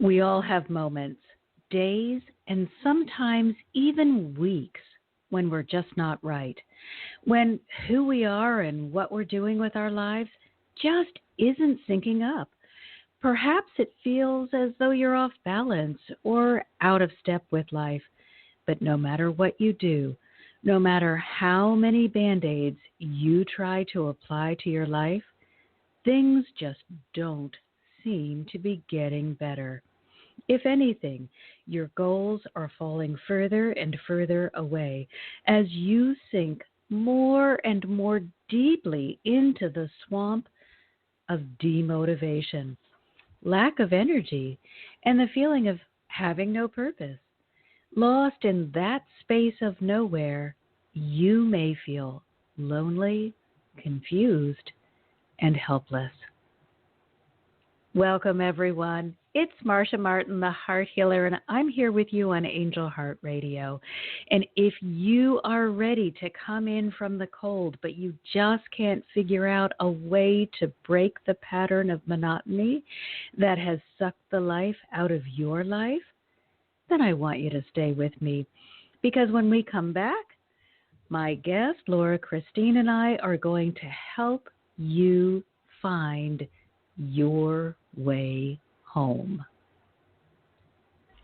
We all have moments, days, and sometimes even weeks when we're just not right. When who we are and what we're doing with our lives just isn't syncing up. Perhaps it feels as though you're off balance or out of step with life. But no matter what you do, no matter how many Band-Aids you try to apply to your life, things just don't seem to be getting better. If anything, your goals are falling further and further away as you sink more and more deeply into the swamp of demotivation, lack of energy, and the feeling of having no purpose. Lost in that space of nowhere, you may feel lonely, confused, and helpless. Welcome, everyone. It's Marcia Martin, the Heart Healer, and I'm here with you on Angel Heart Radio. And if you are ready to come in from the cold, but you just can't figure out a way to break the pattern of monotony that has sucked the life out of your life, then I want you to stay with me. Because when we come back, my guest, Laura Christine, and I are going to help you find your way home.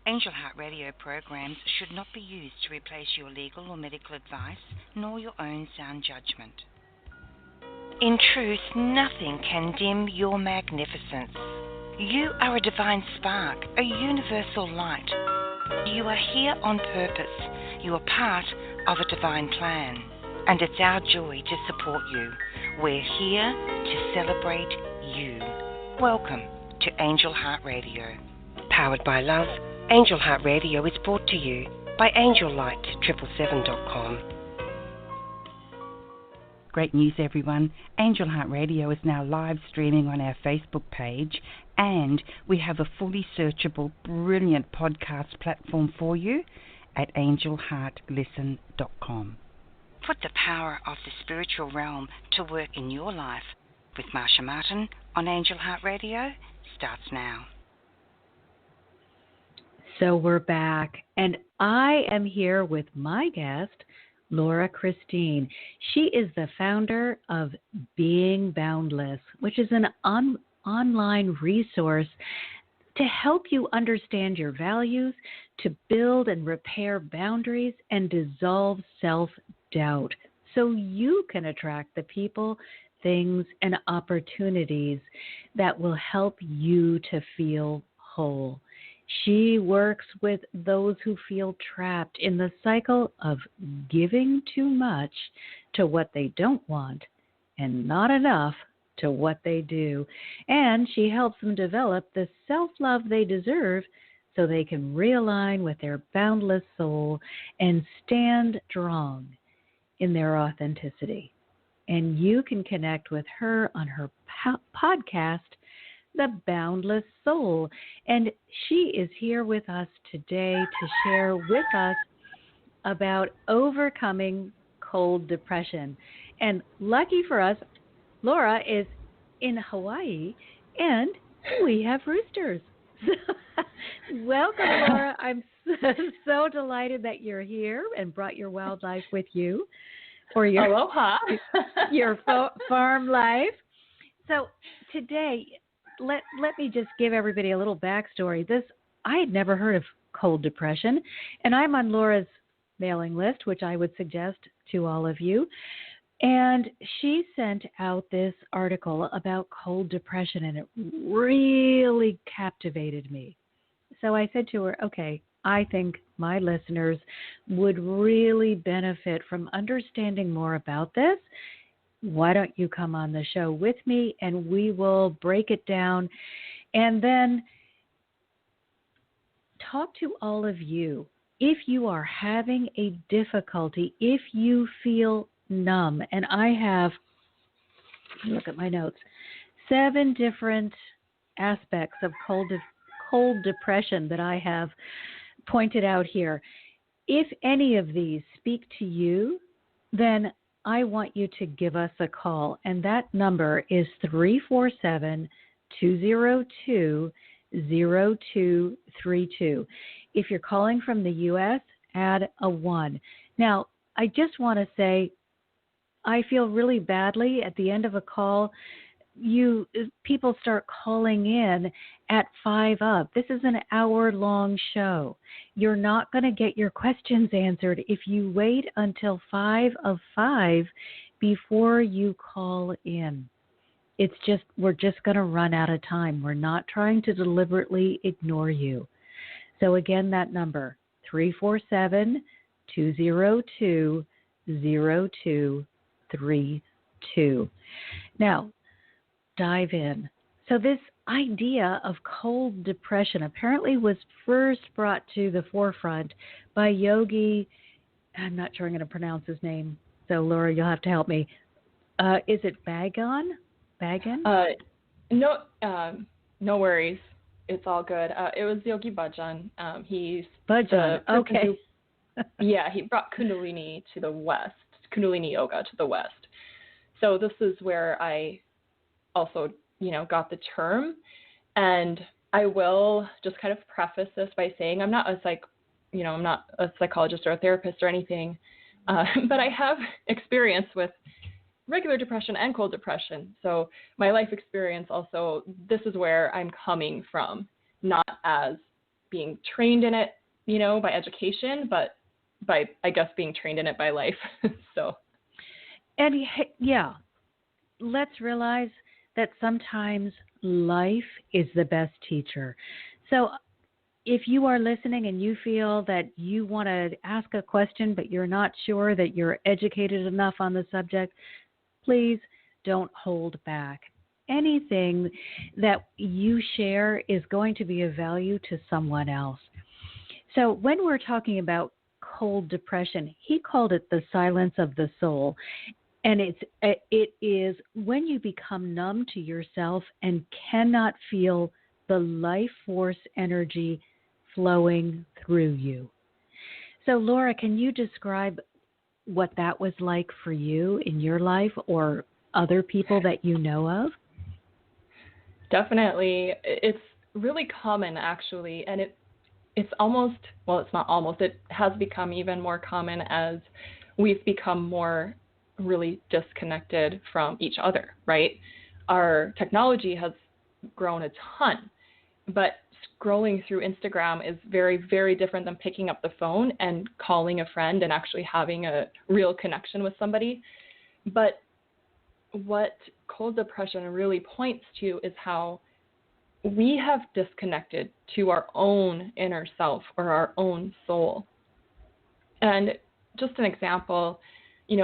Angel Heart Radio programs should not be used to replace your legal or medical advice, nor your own sound judgment. In truth, nothing can dim your magnificence. You are a divine spark, a universal light. You are here on purpose. You are part of a divine plan, and it's our joy to support you. We're here to celebrate you. Welcome to Angel Heart Radio. Powered by love, Angel Heart Radio is brought to you by AngelLight777.com. Great news, everyone. Angel Heart Radio is now live streaming on our Facebook page, and we have a fully searchable, brilliant podcast platform for you at AngelHeartListen.com. Put the power of the spiritual realm to work in your life with Marcia Martin on Angel Heart Radio starts now. So we're back, and I am here with my guest, Laura Christine. She is the founder of Being Boundless, which is an online resource to help you understand your values, to build and repair boundaries, and dissolve self-doubt so you can attract the people, things, and opportunities that will help you to feel whole. She works with those who feel trapped in the cycle of giving too much to what they don't want and not enough to what they do. And she helps them develop the self-love they deserve so they can realign with their boundless soul and stand strong in their authenticity. And you can connect with her on her podcast, The Boundless Soul. And she is here with us today to share with us about overcoming cold depression. And lucky for us, Laura is in Hawaii, and we have roosters. Welcome, Laura. I'm so delighted that you're here and brought your wildlife with you. Or your aloha, your farm life. So today, let me just give everybody a little backstory. I had never heard of cold depression, and I'm on Laura's mailing list, which I would suggest to all of you. And she sent out this article about cold depression, and it really captivated me. So I said to her, okay, I think my listeners would really benefit from understanding more about this. Why don't you come on the show with me and we will break it down and then talk to all of you. If you are having a difficulty, if you feel numb, and I have, look at my notes, 7 different aspects of cold depression that I have pointed out here. If any of these speak to you, then I want you to give us a call. And that number is 347-202-9750. 0232. If you're calling from the U.S., add a 1. Now, I just want to say, I feel really badly at the end of a call. People start calling in at 5 up. This is an hour-long show. You're not going to get your questions answered if you wait until 5 of 5 before you call in. We're just going to run out of time. We're not trying to deliberately ignore you. So again, that number, 347-202-0232. Now, dive in. So this idea of cold depression apparently was first brought to the forefront by Yogi, I'm not sure I'm going to pronounce his name, so Laura, you'll have to help me. Is it Bajan? No worries. It's all good. It was Yogi Bajan. He's Bajan. Okay. He brought Kundalini to the West, Kundalini Yoga to the West. So this is where I also, got the term. And I will just kind of preface this by saying I'm not a psychologist or a therapist or anything, but I have experience with regular depression and cold depression. So my life experience also, this is where I'm coming from, not as being trained in it, by education, but by, I guess, being trained in it by life. So. And yeah, let's realize that sometimes life is the best teacher. So if you are listening and you feel that you want to ask a question, but you're not sure that you're educated enough on the subject, please don't hold back. Anything that you share is going to be of value to someone else. So when we're talking about cold depression, he called it the silence of the soul. And it is when you become numb to yourself and cannot feel the life force energy flowing through you. So Laura, can you describe what that was like for you in your life or other people that you know of? Definitely. It's really common, actually. And it's almost, well, it's not almost, it has become even more common as we've become more really disconnected from each other, right? Our technology has grown a ton, but scrolling through Instagram is very, very different than picking up the phone and calling a friend and actually having a real connection with somebody. But what cold depression really points to is how we have disconnected to our own inner self or our own soul. And just an example,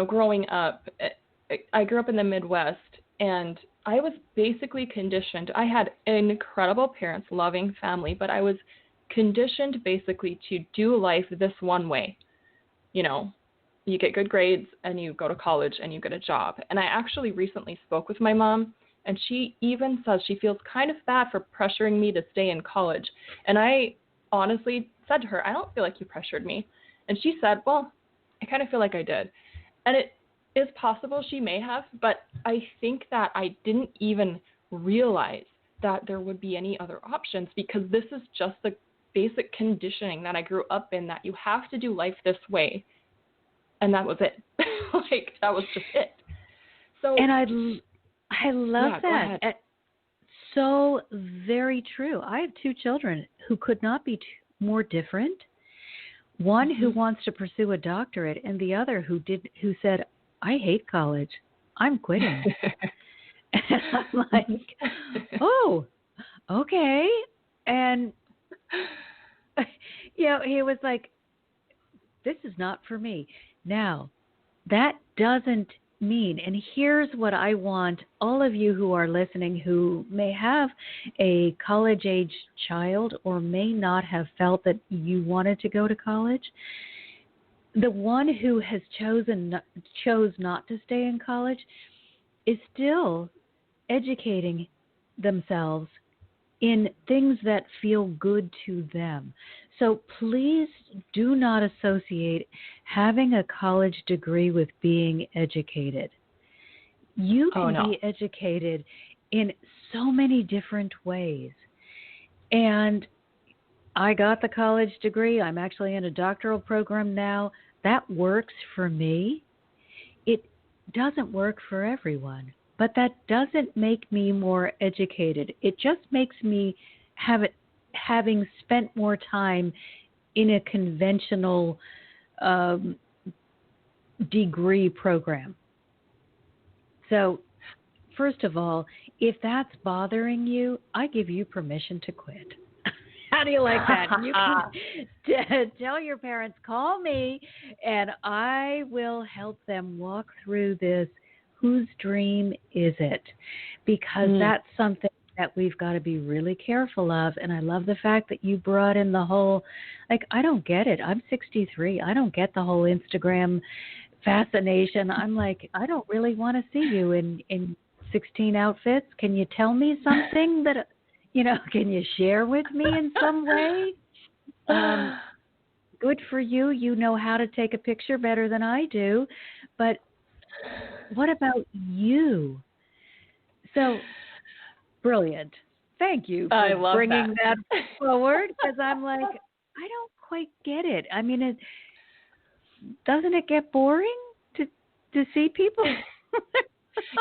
growing up, I grew up in the Midwest, and I was basically conditioned. I had incredible parents, loving family, but I was conditioned basically to do life this one way. You get good grades and you go to college and you get a job. And I actually recently spoke with my mom, and she even says she feels kind of bad for pressuring me to stay in college. And I honestly said to her, I don't feel like you pressured me. And she said, well, I kind of feel like I did. And it is possible she may have, but I think that I didn't even realize that there would be any other options, because this is just the basic conditioning that I grew up in, that you have to do life this way. And that was it. That was just it. So, and I love that. So very true. I have 2 children who could not be more different. One who wants to pursue a doctorate, and the other who said, I hate college. I'm quitting. And I'm like, oh, okay. And, he was like, this is not for me. Now, that doesn't mean, and here's what I want all of you who are listening who may have a college-age child or may not have felt that you wanted to go to college. The one who has chose not to stay in college is still educating themselves in things that feel good to them. So please do not associate having a college degree with being educated. You can be educated in so many different ways. And I got the college degree. I'm actually in a doctoral program now. That works for me. It doesn't work for everyone, but that doesn't make me more educated. It just makes me having spent more time in a conventional degree program. So, first of all, if that's bothering you, I give you permission to quit. How do you like that? You can tell your parents, call me, and I will help them walk through this. Whose dream is it? Because that's something that we've got to be really careful of. And I love the fact that you brought in the whole, like, I don't get it. I'm 63. I don't get the whole Instagram fascination. I'm like, I don't really want to see you in 16 outfits. Can you tell me something that, can you share with me in some way? Good for you. You know how to take a picture better than I do. But what about you? So, brilliant. Thank you for bringing that forward, because I'm like, I don't quite get it. I mean, doesn't it get boring to see people?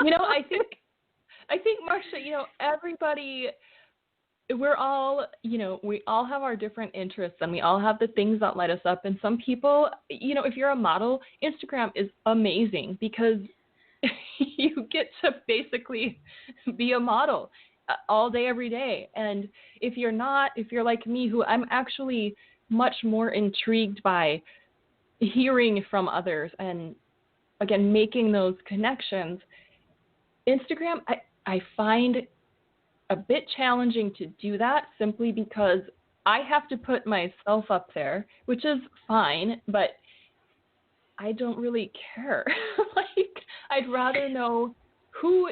I think, Marcia, everybody, we're all, we all have our different interests, and we all have the things that light us up. And some people, if you're a model, Instagram is amazing because you get to basically be a model all day, every day. And if you're like me, who I'm actually much more intrigued by hearing from others and, again, making those connections, Instagram, I find a bit challenging to do that, simply because I have to put myself up there, which is fine, but I don't really care. Like, I'd rather know who.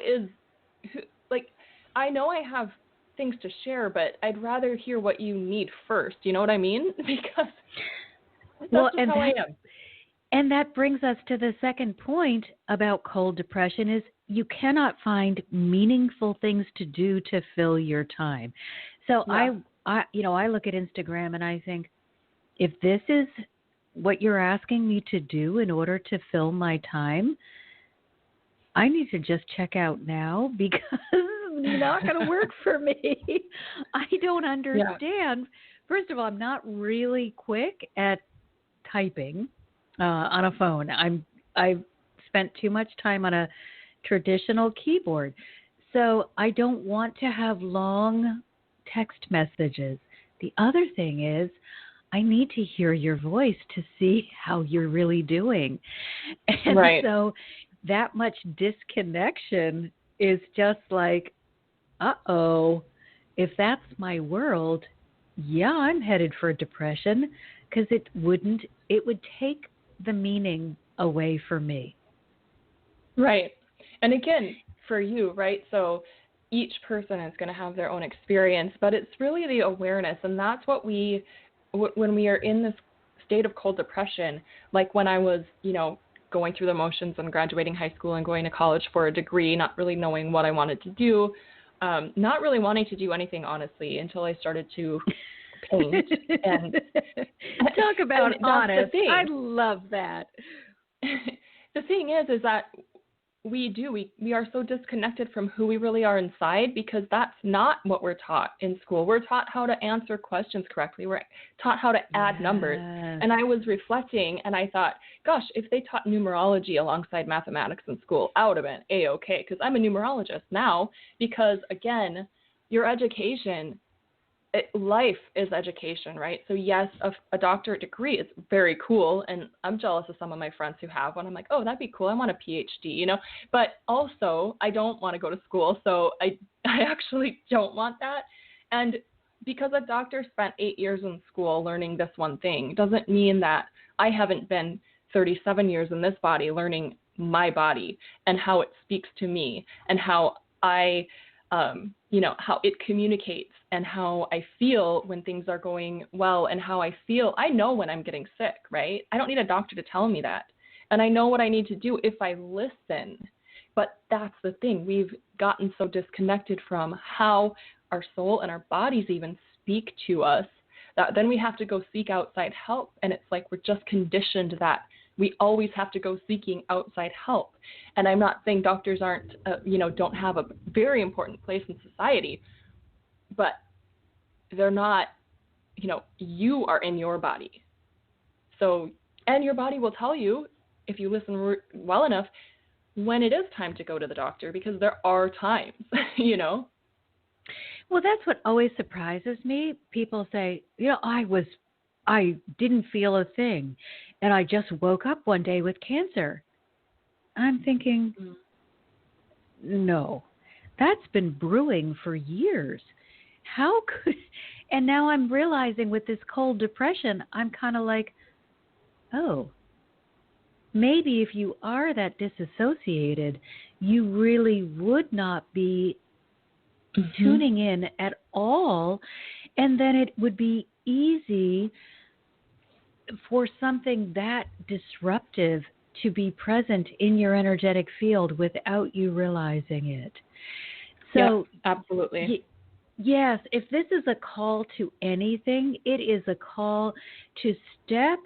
Like, I know I have things to share, but I'd rather hear what you need first. You know what I mean? Because that's how I am. And that brings us to the second point about cold depression is you cannot find meaningful things to do to fill your time. So I look at Instagram and I think, if this is what you're asking me to do in order to fill my time, I need to just check out now, because it's not going to work for me. I don't understand. Yeah. First of all, I'm not really quick at typing on a phone. I've spent too much time on a traditional keyboard. So I don't want to have long text messages. The other thing is, I need to hear your voice to see how you're really doing. And so that much disconnection is just like, if that's my world, I'm headed for depression, because it would take the meaning away from me. Right. And again, for you, right? So each person is going to have their own experience, but it's really the awareness. And that's what when we are in this state of cold depression, like when I was, going through the motions and graduating high school and going to college for a degree, not really knowing what I wanted to do, not really wanting to do anything, honestly, until I started to paint. And talk about honest. I love that. The thing is that we are so disconnected from who we really are inside, because that's not what we're taught in school. We're taught how to answer questions correctly. We're taught how to add numbers. And I was reflecting and I thought, gosh, if they taught numerology alongside mathematics in school, I would have been A-okay, because I'm a numerologist now, because, again, your education, life is education, right? So yes, a doctorate degree is very cool, and I'm jealous of some of my friends who have one. I'm like, oh, that'd be cool. I want a PhD, But also, I don't want to go to school, so I actually don't want that. And because a doctor spent 8 years in school learning this one thing doesn't mean that I haven't been 37 years in this body learning my body and how it speaks to me and how I how it communicates and how I feel when things are going well and how I feel. I know when I'm getting sick, right? I don't need a doctor to tell me that. And I know what I need to do if I listen. But that's the thing. We've gotten so disconnected from how our soul and our bodies even speak to us, that then we have to go seek outside help. And it's like we're just conditioned that we always have to go seeking outside help. And I'm not saying doctors aren't, don't have a very important place in society, but they're not, you are in your body. So, and your body will tell you, if you listen well enough, when it is time to go to the doctor, because there are times, Well, that's what always surprises me. People say, I didn't feel a thing, and I just woke up one day with cancer. I'm thinking, no, that's been brewing for years. How could, and now I'm realizing with this cold depression, I'm kind of like, oh, maybe if you are that disassociated, you really would not be tuning in at all, and then it would be easy for something that disruptive to be present in your energetic field without you realizing it. So, yeah, absolutely. Yes, if this is a call to anything, it is a call to step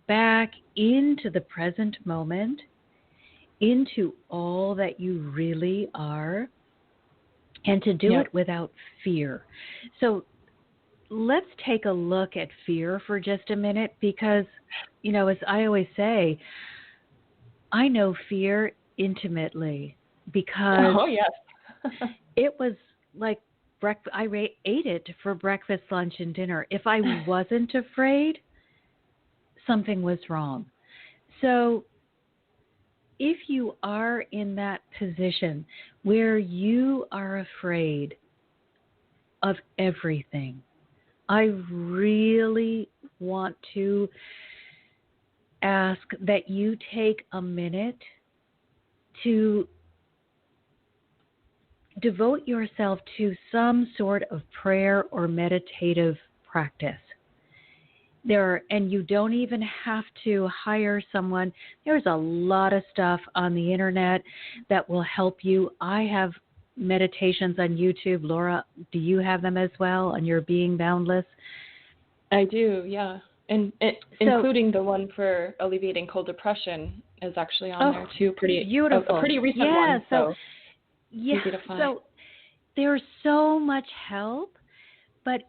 back into the present moment, into all that you really are, and to do it without fear. So let's take a look at fear for just a minute, because, as I always say, I know fear intimately, because it was like I ate it for breakfast, lunch, and dinner. If I wasn't afraid, something was wrong. So if you are in that position where you are afraid of everything, I really want to ask that you take a minute to devote yourself to some sort of prayer or meditative practice. And you don't even have to hire someone. There's a lot of stuff on the internet that will help you. I have meditations on YouTube. Laura, do you have them as well on your Being Boundless? I do, yeah. And including the one for alleviating cold depression is actually on there too. Pretty beautiful. A pretty recent one. So easy to find. So there's so much help, but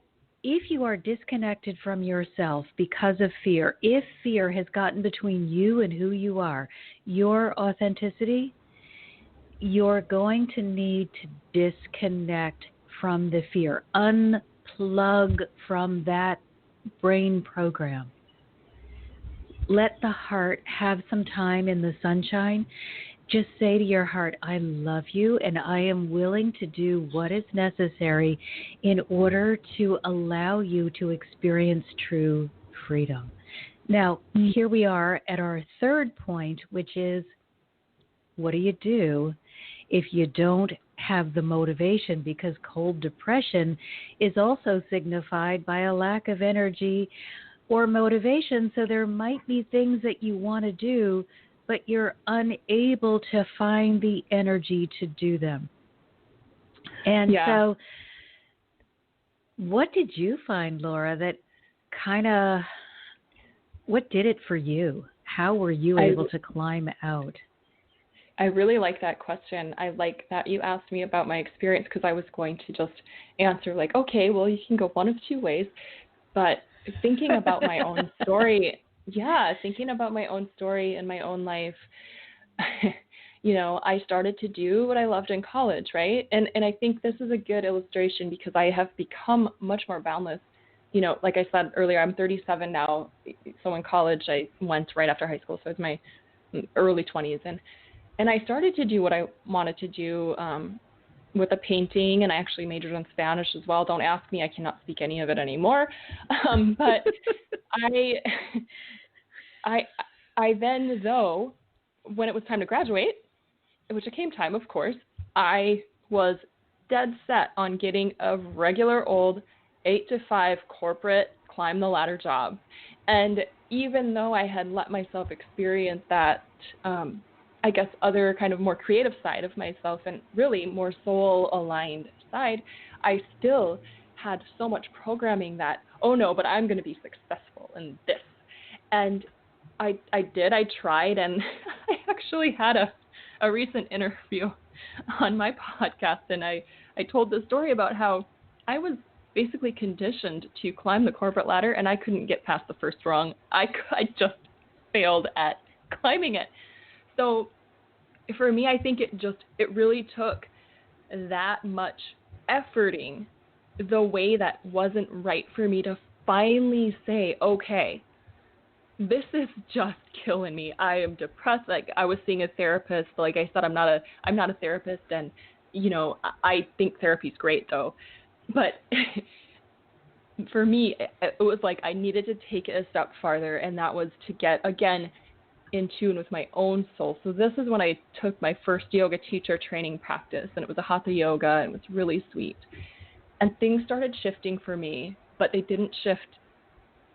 if you are disconnected from yourself because of fear, if fear has gotten between you and who you are, your authenticity, you're going to need to disconnect from the fear. Unplug from that brain program. Let the heart have some time in the sunshine. Just say to your heart, I love you, and I am willing to do what is necessary in order to allow you to experience true freedom. Now, here we are at our third point, which is, what do you do if you don't have the motivation? Because cold depression is also signified by a lack of energy or motivation. So there might be things that you want to do, but you're unable to find the energy to do them. And so what did you find, Laura, that what did it for you? How were you able to climb out? I really like that question. I like that you asked me about my experience, because I was going to just answer like, okay, well, you can go one of two ways. But thinking about my own story, thinking about my own story and my own life, I started to do what I loved in college, right? And I think this is a good illustration, because I have become much more boundless. Like I said earlier, I'm 37 now. So in college, I went right after high school. So it's my early 20s. And I started to do what I wanted to do with the painting, and I actually majored in Spanish as well. Don't ask me. I cannot speak any of it anymore. But I then, though, when it was time to graduate, which it came time, of course, I was dead set on getting a regular old 8-to-5 corporate climb the ladder job. And even though I had let myself experience that, I guess, other kind of more creative side of myself and really more soul-aligned side, I still had so much programming that, oh no, but I'm going to be successful in this. And I tried, and I actually had a recent interview on my podcast, and I told the story about how I was basically conditioned to climb the corporate ladder, and I couldn't get past the first rung. I just failed at climbing it. So for me, I think it really took that much efforting the way that wasn't right for me to finally say, okay, this is just killing me. I am depressed. Like, I was seeing a therapist. Like I said, I'm not a therapist, and I think therapy's great though. But for me, it was like I needed to take it a step farther, and that was to get, again, in tune with my own soul. So this is when I took my first yoga teacher training practice, and it was a hatha yoga, and it was really sweet. And things started shifting for me, but they didn't shift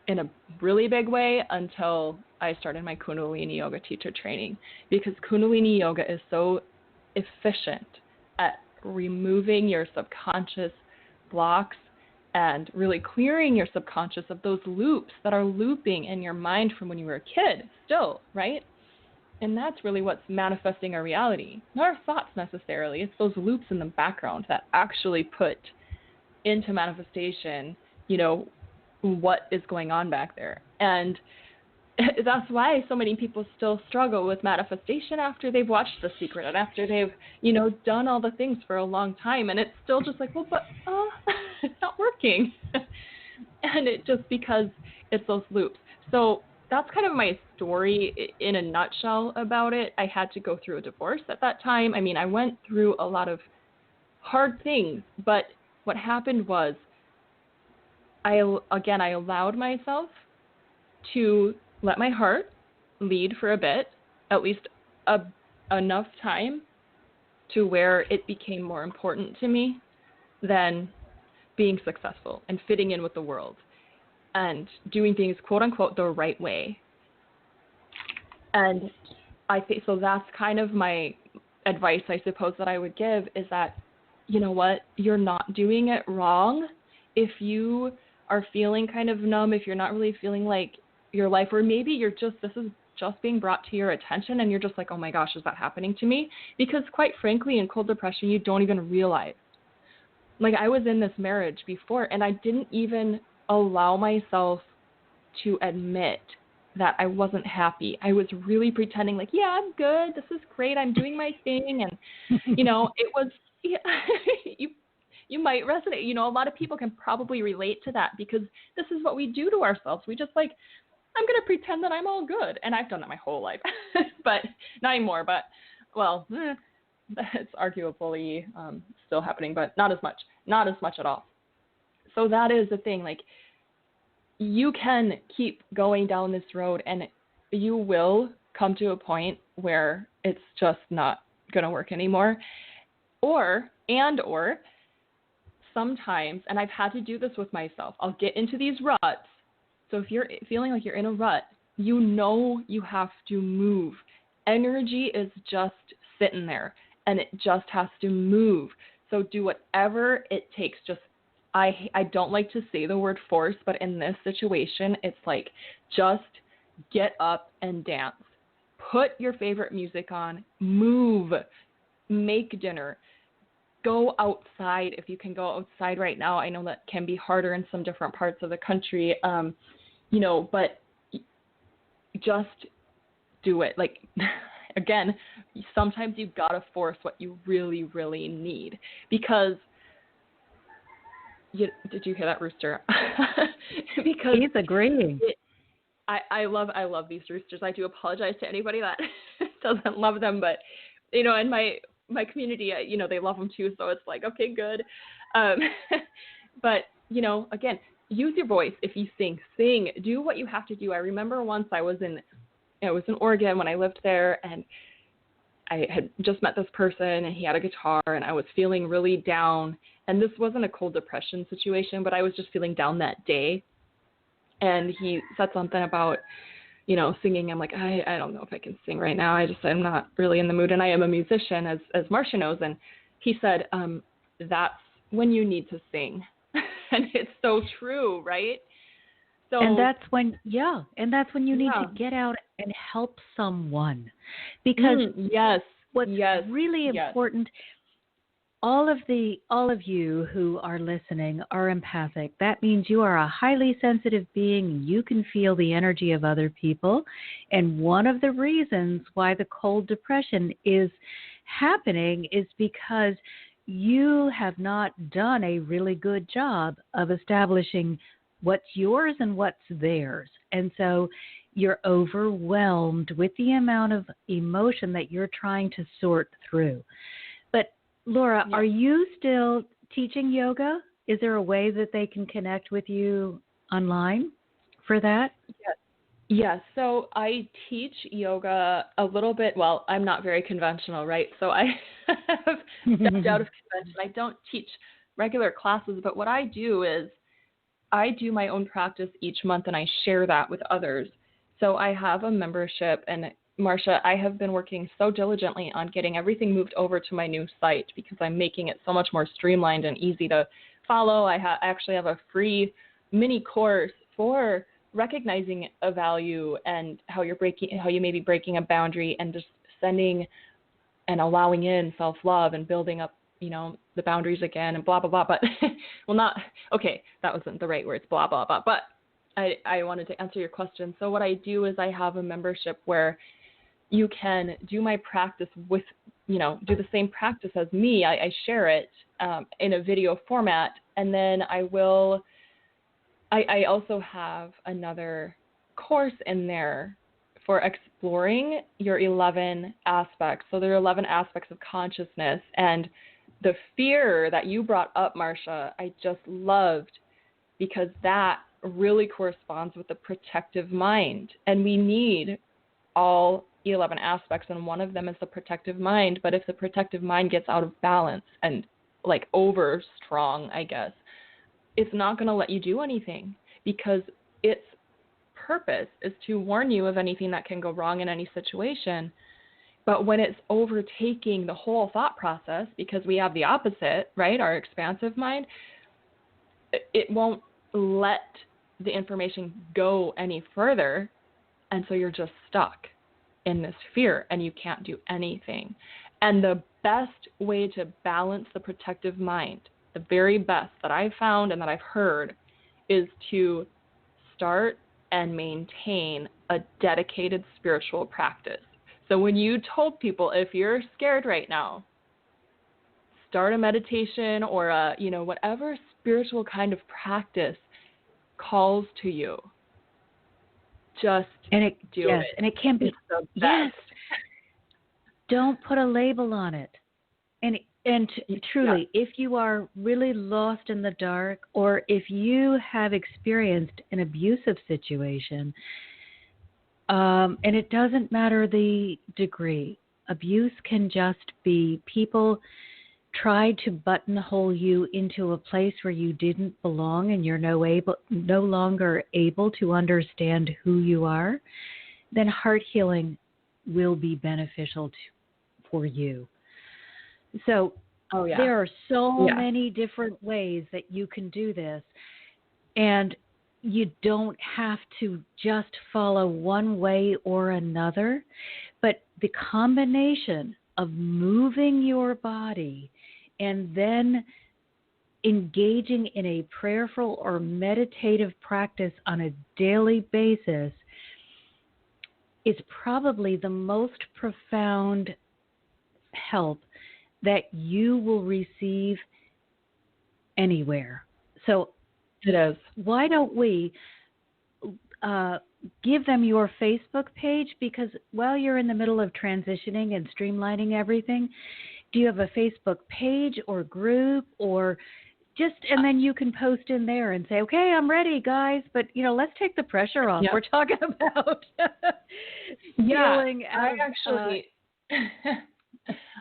in a really big way until I started my Kundalini yoga teacher training, because Kundalini yoga is so efficient at removing your subconscious blocks and really clearing your subconscious of those loops that are looping in your mind from when you were a kid still, right? And that's really what's manifesting our reality, not our thoughts necessarily. It's those loops in the background that actually put into manifestation, what is going on back there. And that's why so many people still struggle with manifestation after they've watched The Secret and after they've, done all the things for a long time. And it's still just like, well, but it's not working. And it just because it's those loops. So that's kind of my story in a nutshell about it. I had to go through a divorce at that time. I mean, I went through a lot of hard things, but what happened was I allowed myself to let my heart lead for a bit, at least enough time to where it became more important to me than being successful and fitting in with the world and doing things, quote unquote, the right way. And I think, so that's kind of my advice, I suppose, that I would give, is that, you know what, you're not doing it wrong. If you are feeling kind of numb, if you're not really feeling like your life, or maybe this is just being brought to your attention and you're just like, oh my gosh, is that happening to me? Because quite frankly, in cold depression, you don't even realize. Like, I was in this marriage before, and I didn't even allow myself to admit that I wasn't happy. I was really pretending like, yeah, I'm good. This is great. I'm doing my thing. And, it was, yeah, you might resonate. A lot of people can probably relate to that, because this is what we do to ourselves. We just like, I'm going to pretend that I'm all good. And I've done that my whole life, but not anymore. But, well, it's arguably still happening, but not as much at all. So that is the thing. Like, you can keep going down this road, and you will come to a point where it's just not going to work anymore. Or sometimes, and I've had to do this with myself, I'll get into these ruts. So if you're feeling like you're in a rut, you have to move. Energy is just sitting there, and it just has to move. So do whatever it takes. Just, I don't like to say the word force, but in this situation, it's like, just get up and dance. Put your favorite music on, move, make dinner, go outside if you can go outside right now. I know that can be harder in some different parts of the country, but just do it. Like, again, sometimes you've got to force what you really, really need, because did you hear that rooster? Because he's agreeing. I love these roosters. I do apologize to anybody that doesn't love them, but in my community, they love them too. So it's like, okay, good. But again, use your voice. If you sing, do what you have to do. I remember once I was in Oregon when I lived there, and I had just met this person, and he had a guitar, and I was feeling really down. And this wasn't a cold depression situation, but I was just feeling down that day. And he said something about, singing. I'm like, I don't know if I can sing right now. I'm not really in the mood. And I am a musician, as Marcia knows. And he said, that's when you need to sing. And it's so true, right? So, and that's when, you need yeah. to get out and help someone, because Yes. what's Yes. really Yes. important, all of you who are listening are empathic. That means you are a highly sensitive being. You can feel the energy of other people. And one of the reasons why the cold depression is happening is because you have not done a really good job of establishing what's yours and what's theirs. And so you're overwhelmed with the amount of emotion that you're trying to sort through. But Laura, Yeah. are you still teaching yoga? Is there a way that they can connect with you online for that? Yes. Yes. So I teach yoga a little bit. Well, I'm not very conventional, right? So I have stepped out of convention. I don't teach regular classes, but what I do is I do my own practice each month and I share that with others. So I have a membership, and Marcia, I have been working so diligently on getting everything moved over to my new site because I'm making it so much more streamlined and easy to follow. I actually have a free mini course for recognizing a value and how you may be breaking a boundary, and just sending and allowing in self-love and building up, the boundaries again, and blah, blah, blah. But, that wasn't the right words, blah, blah, blah. But I wanted to answer your question. So what I do is I have a membership where you can do my practice with, do the same practice as me. I share it in a video format. And then I also have another course in there for exploring your 11 aspects. So there are 11 aspects of consciousness. And the fear that you brought up, Marcia, I just loved, because that really corresponds with the protective mind. And we need all 11 aspects, and one of them is the protective mind. But if the protective mind gets out of balance and like over strong, I guess, it's not going to let you do anything, because its purpose is to warn you of anything that can go wrong in any situation. But when it's overtaking the whole thought process, because we have the opposite, right, our expansive mind, it won't let the information go any further. And so you're just stuck in this fear and you can't do anything. And the best way to balance the protective mind, the very best that I've found and that I've heard, is to start and maintain a dedicated spiritual practice. So when you told people, if you're scared right now, start a meditation or whatever spiritual kind of practice calls to you, just do it. And it can be, it's the best. Yes. Don't put a label on it. And truly, if you are really lost in the dark, or if you have experienced an abusive situation, and it doesn't matter the degree, abuse can just be people tried to buttonhole you into a place where you didn't belong, and you're no longer able to understand who you are, then heart healing will be beneficial for you. So there are so many different ways that you can do this, and you don't have to just follow one way or another, but the combination of moving your body and then engaging in a prayerful or meditative practice on a daily basis is probably the most profound help that you will receive anywhere. So it is. Why don't we give them your Facebook page? Because while you're in the middle of transitioning and streamlining everything, do you have a Facebook page or group, or and then you can post in there and say, okay, I'm ready, guys, but let's take the pressure off. We're talking about feeling I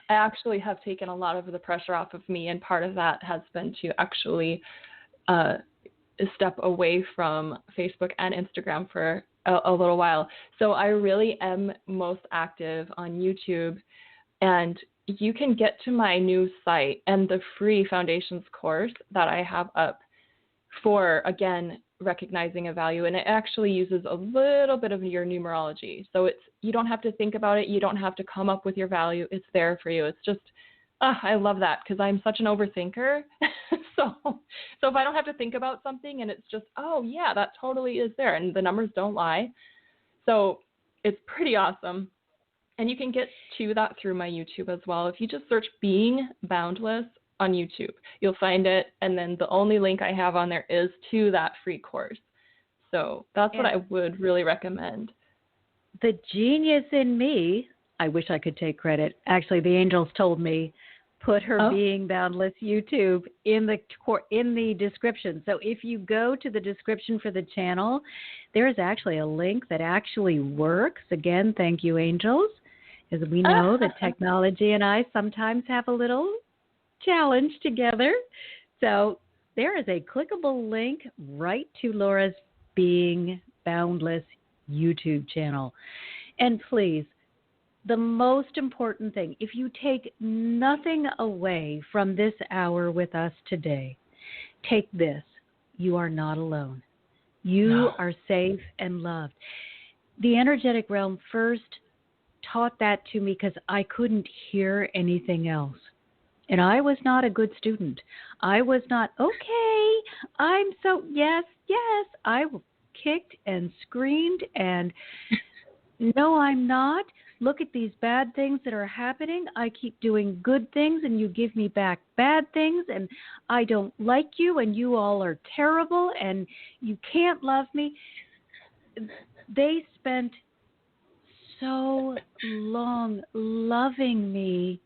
actually have taken a lot of the pressure off of me, and part of that has been to actually step away from Facebook and Instagram for a little while. So I really am most active on YouTube, and you can get to my new site and the free Foundations course that I have up for, again, recognizing a value. And it actually uses a little bit of your numerology. So you don't have to think about it. You don't have to come up with your value. It's there for you. It's just, I love that because I'm such an overthinker. so if I don't have to think about something and it's just, oh yeah, that totally is there. And the numbers don't lie. So it's pretty awesome. And you can get to that through my YouTube as well. If you just search Being Boundless on YouTube, you'll find it. And then the only link I have on there is to that free course. So that's what I would really recommend. The genius in me, I wish I could take credit. Actually, the angels told me, put her Being Boundless YouTube in the description. So if you go to the description for the channel, there is actually a link that actually works. Again, thank you, angels. As we know that technology and I sometimes have a little challenge together. So there is a clickable link right to Laura's Being Boundless YouTube channel. And please, the most important thing, if you take nothing away from this hour with us today, take this. You are not alone. You are safe and loved. The energetic realm first taught that to me because I couldn't hear anything else. And I was not a good student. I was not, yes. I kicked and screamed and no, I'm not. Look at these bad things that are happening. I keep doing good things and you give me back bad things and I don't like you and you all are terrible and you can't love me. They spent so long loving me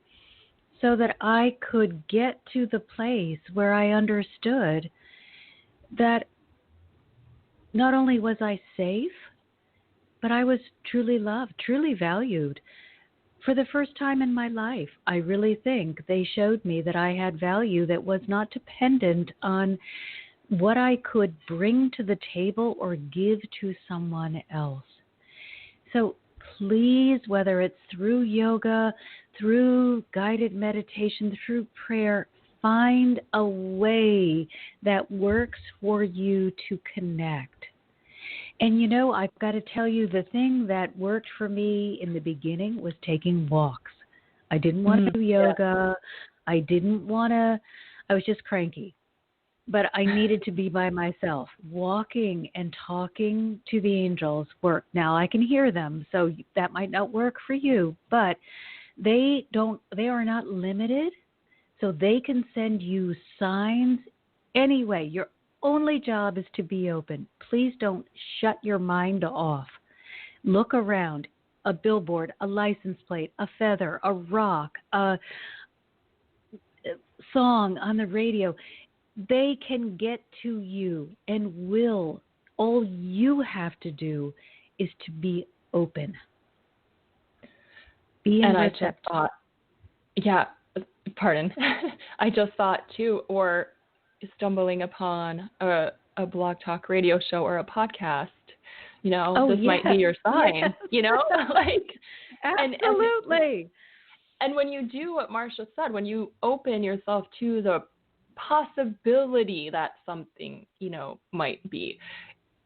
so that I could get to the place where I understood that not only was I safe, but I was truly loved, truly valued. For the first time in my life, I really think they showed me that I had value that was not dependent on what I could bring to the table or give to someone else. So please, whether it's through yoga, through guided meditation, through prayer, find a way that works for you to connect. And you know, I've got to tell you, the thing that worked for me in the beginning was taking walks. I didn't want to do yoga. I was just cranky. But I needed to be by myself. Walking and talking to the angels work. Now I can hear them, so that might not work for you, but they are not limited, so they can send you signs anyway. Your only job is to be open. Please don't shut your mind off. Look around. A billboard, a license plate, a feather, a rock, a song on the radio. They can get to you and will. All you have to do is to be open. I just thought, I just thought too, or stumbling upon a blog talk radio show or a podcast, this might be your sign, like, absolutely. And when you do what Marcia said, when you open yourself to the possibility that something, might be,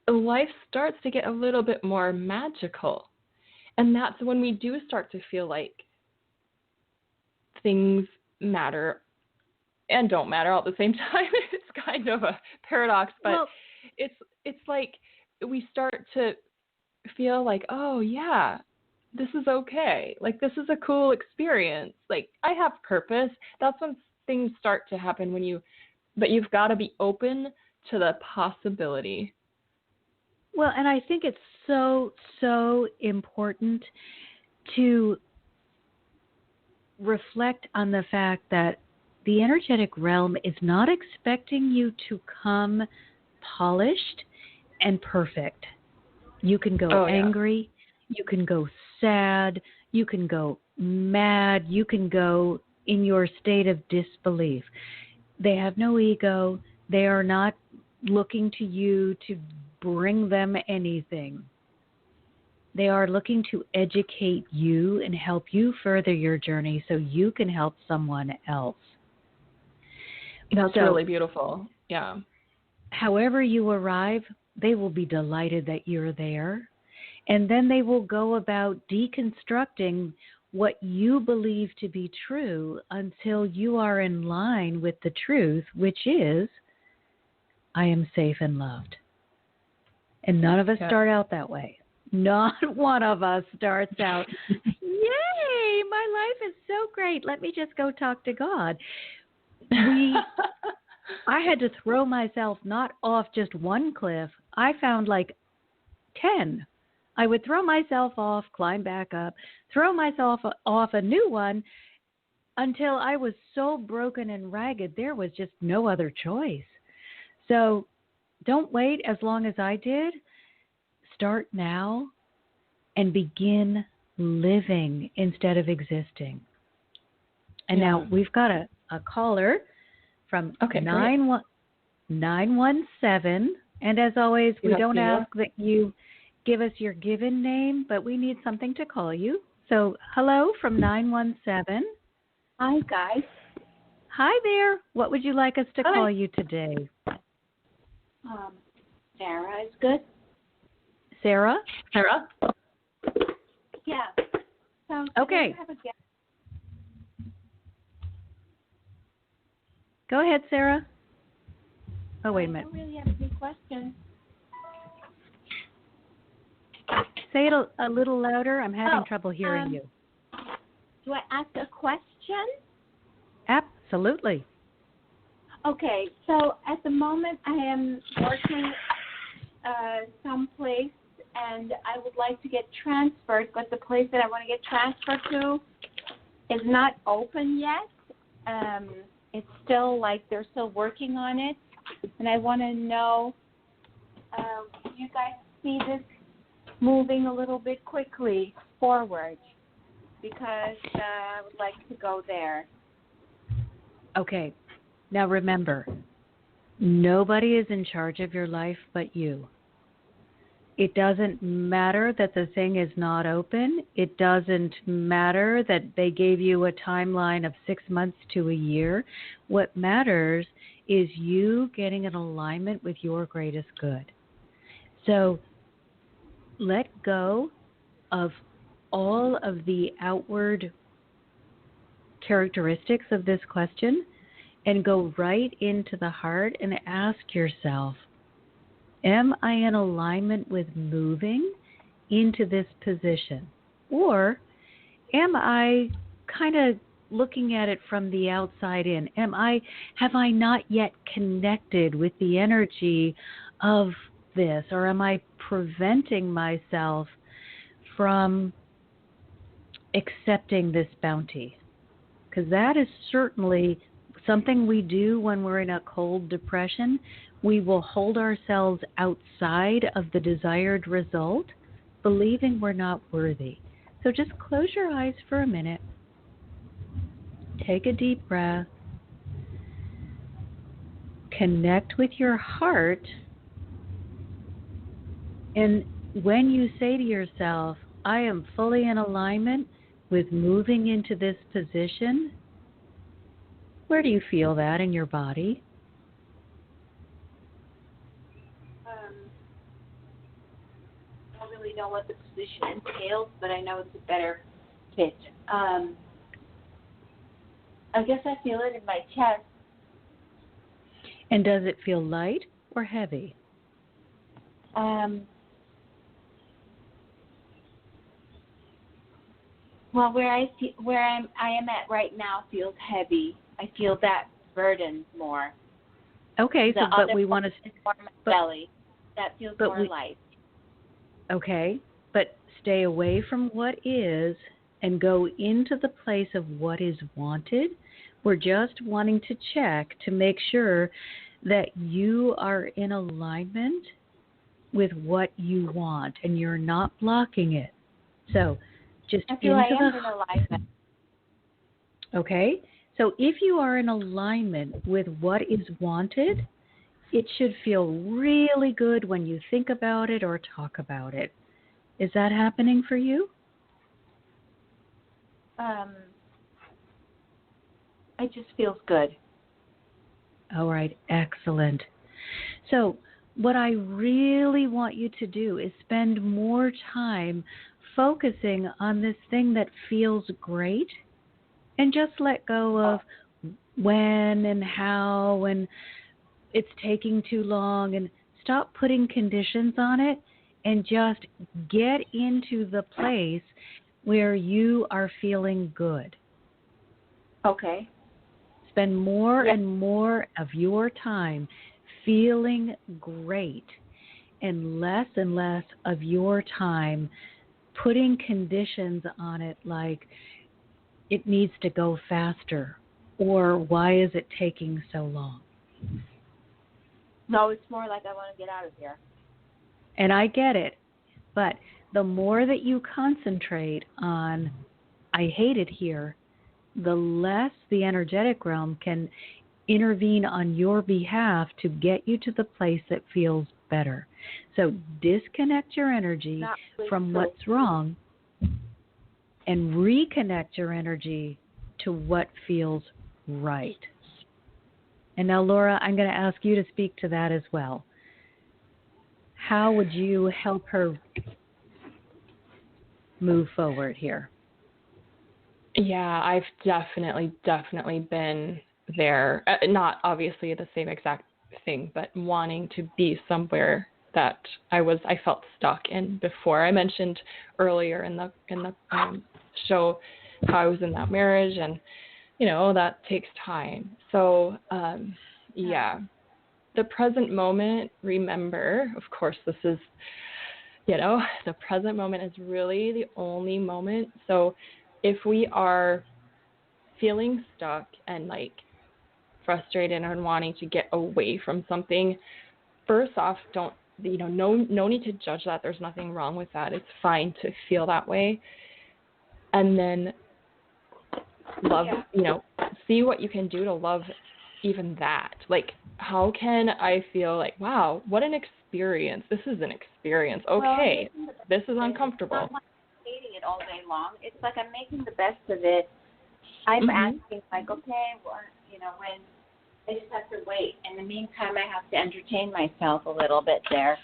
life starts to get a little bit more magical. And that's when we do start to feel like things matter and don't matter all at the same time. It's kind of a paradox, but it's like we start to feel like, oh yeah, this is okay. Like, this is a cool experience. Like, I have purpose. That's when things start to happen but you've got to be open to the possibility. Well, and I think it's so, so important to reflect on the fact that the energetic realm is not expecting you to come polished and perfect. You can go angry, you can go sad, you can go mad, you can go in your state of disbelief. They have no ego. They are not looking to you to bring them anything. They are looking to educate you and help you further your journey so you can help someone else. That's really beautiful. Yeah. however you arrive, they will be delighted that you're there. And then they will go about deconstructing what you believe to be true until you are in line with the truth, which is, I am safe and loved. And none of us start out that way. Not one of us starts out, yay, my life is so great. Let me just go talk to God. I had to throw myself not off just one cliff. I found like 10. I would throw myself off, climb back up, throw myself off a new one until I was so broken and ragged, there was just no other choice. So don't wait as long as I did. Start now and begin living instead of existing. And now we've got a caller from 917. And as always, we don't ask that you give us your given name, but we need something to call you. So hello from 917. Hi, guys. Hi there. What would you like us to call you today? Sarah is good. Sarah? Sarah? Yeah. So okay. I have a guest. Go ahead, Sarah. Oh, wait a minute. I don't really have any questions. Say it a little louder. I'm having trouble hearing you. Do I ask a question? Absolutely. Okay, so at the moment I am working someplace and I would like to get transferred, but the place that I want to get transferred to is not open yet. It's still like they're still working on it, and I want to know, do you guys see this moving a little bit quickly forward? Because I would like to go there. Okay. Now remember, nobody is in charge of your life but you. It doesn't matter that the thing is not open. It doesn't matter that they gave you a timeline of 6 months to a year. What matters is you getting in alignment with your greatest good. So let go of all of the outward characteristics of this question and go right into the heart and ask yourself, am I in alignment with moving into this position? Or am I kind of looking at it from the outside in? Have I not yet connected with the energy of this? Or am I preventing myself from accepting this bounty? Because that is certainly something we do when we're in a cold depression. We will hold ourselves outside of the desired result, believing we're not worthy. So just close your eyes for a minute. Take a deep breath. Connect with your heart. And when you say to yourself, I am fully in alignment with moving into this position, where do you feel that in your body? I don't really know what the position entails, but I know it's a better fit. I guess I feel it in my chest. And does it feel light or heavy? Well, where I am at right now feels heavy. I feel that burden more. Okay, the so but we want to more my belly. That feels more light. Okay, but stay away from what is and go into the place of what is wanted. We're just wanting to check to make sure that you are in alignment with what you want and you're not blocking it. So just I feel I am in alignment. Okay, so if you are in alignment with what is wanted, it should feel really good when you think about it or talk about it. Is that happening for you? It just feels good. All right, excellent. So what I really want you to do is spend more time focusing on this thing that feels great and just let go of when and how and it's taking too long, and stop putting conditions on it and just get into the place where you are feeling good. Okay. Spend more and more of your time feeling great and less of your time putting conditions on it, like it needs to go faster or why is it taking so long? No, it's more like I want to get out of here. And I get it, but the more that you concentrate on I hate it here, the less the energetic realm can intervene on your behalf to get you to the place that feels better. So disconnect your energy from what's wrong and reconnect your energy to what feels right. And now, Laura, I'm going to ask you to speak to that as well. How would you help her move forward here? Yeah, I've definitely been there. Not obviously the same exact thing, but wanting to be somewhere that I felt stuck in before. I mentioned earlier in the show how I was in that marriage, and that takes time. So the present moment. Remember, of course, this is the present moment is really the only moment. So if we are feeling stuck and like frustrated and wanting to get away from something, first off, don't, no need to judge that. There's nothing wrong with that. It's fine to feel that way. And then love, see what you can do to love even that. Like, how can I feel like, wow, what an experience. This is an experience. Okay, this is uncomfortable. It's not like hating it all day long. It's like I'm making the best of it. I'm asking, like, okay, well, when I just have to wait. In the meantime, I have to entertain myself a little bit there.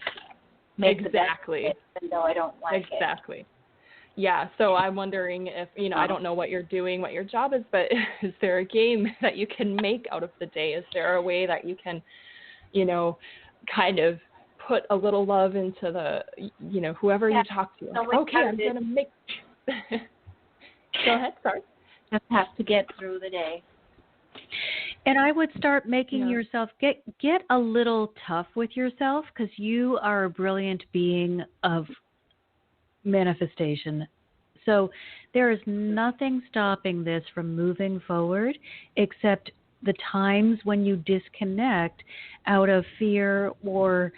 Make the best of it, even though I don't like it. Exactly. Yeah, so I'm wondering if, I don't know what you're doing, what your job is, but is there a game that you can make out of the day? Is there a way that you can, kind of put a little love into the, whoever you talk to? Like, okay, I'm going to make... Go ahead, sorry. Just have to get through the day. And I would start making yourself get a little tough with yourself, because you are a brilliant being of manifestation. So there is nothing stopping this from moving forward except the times when you disconnect out of fear or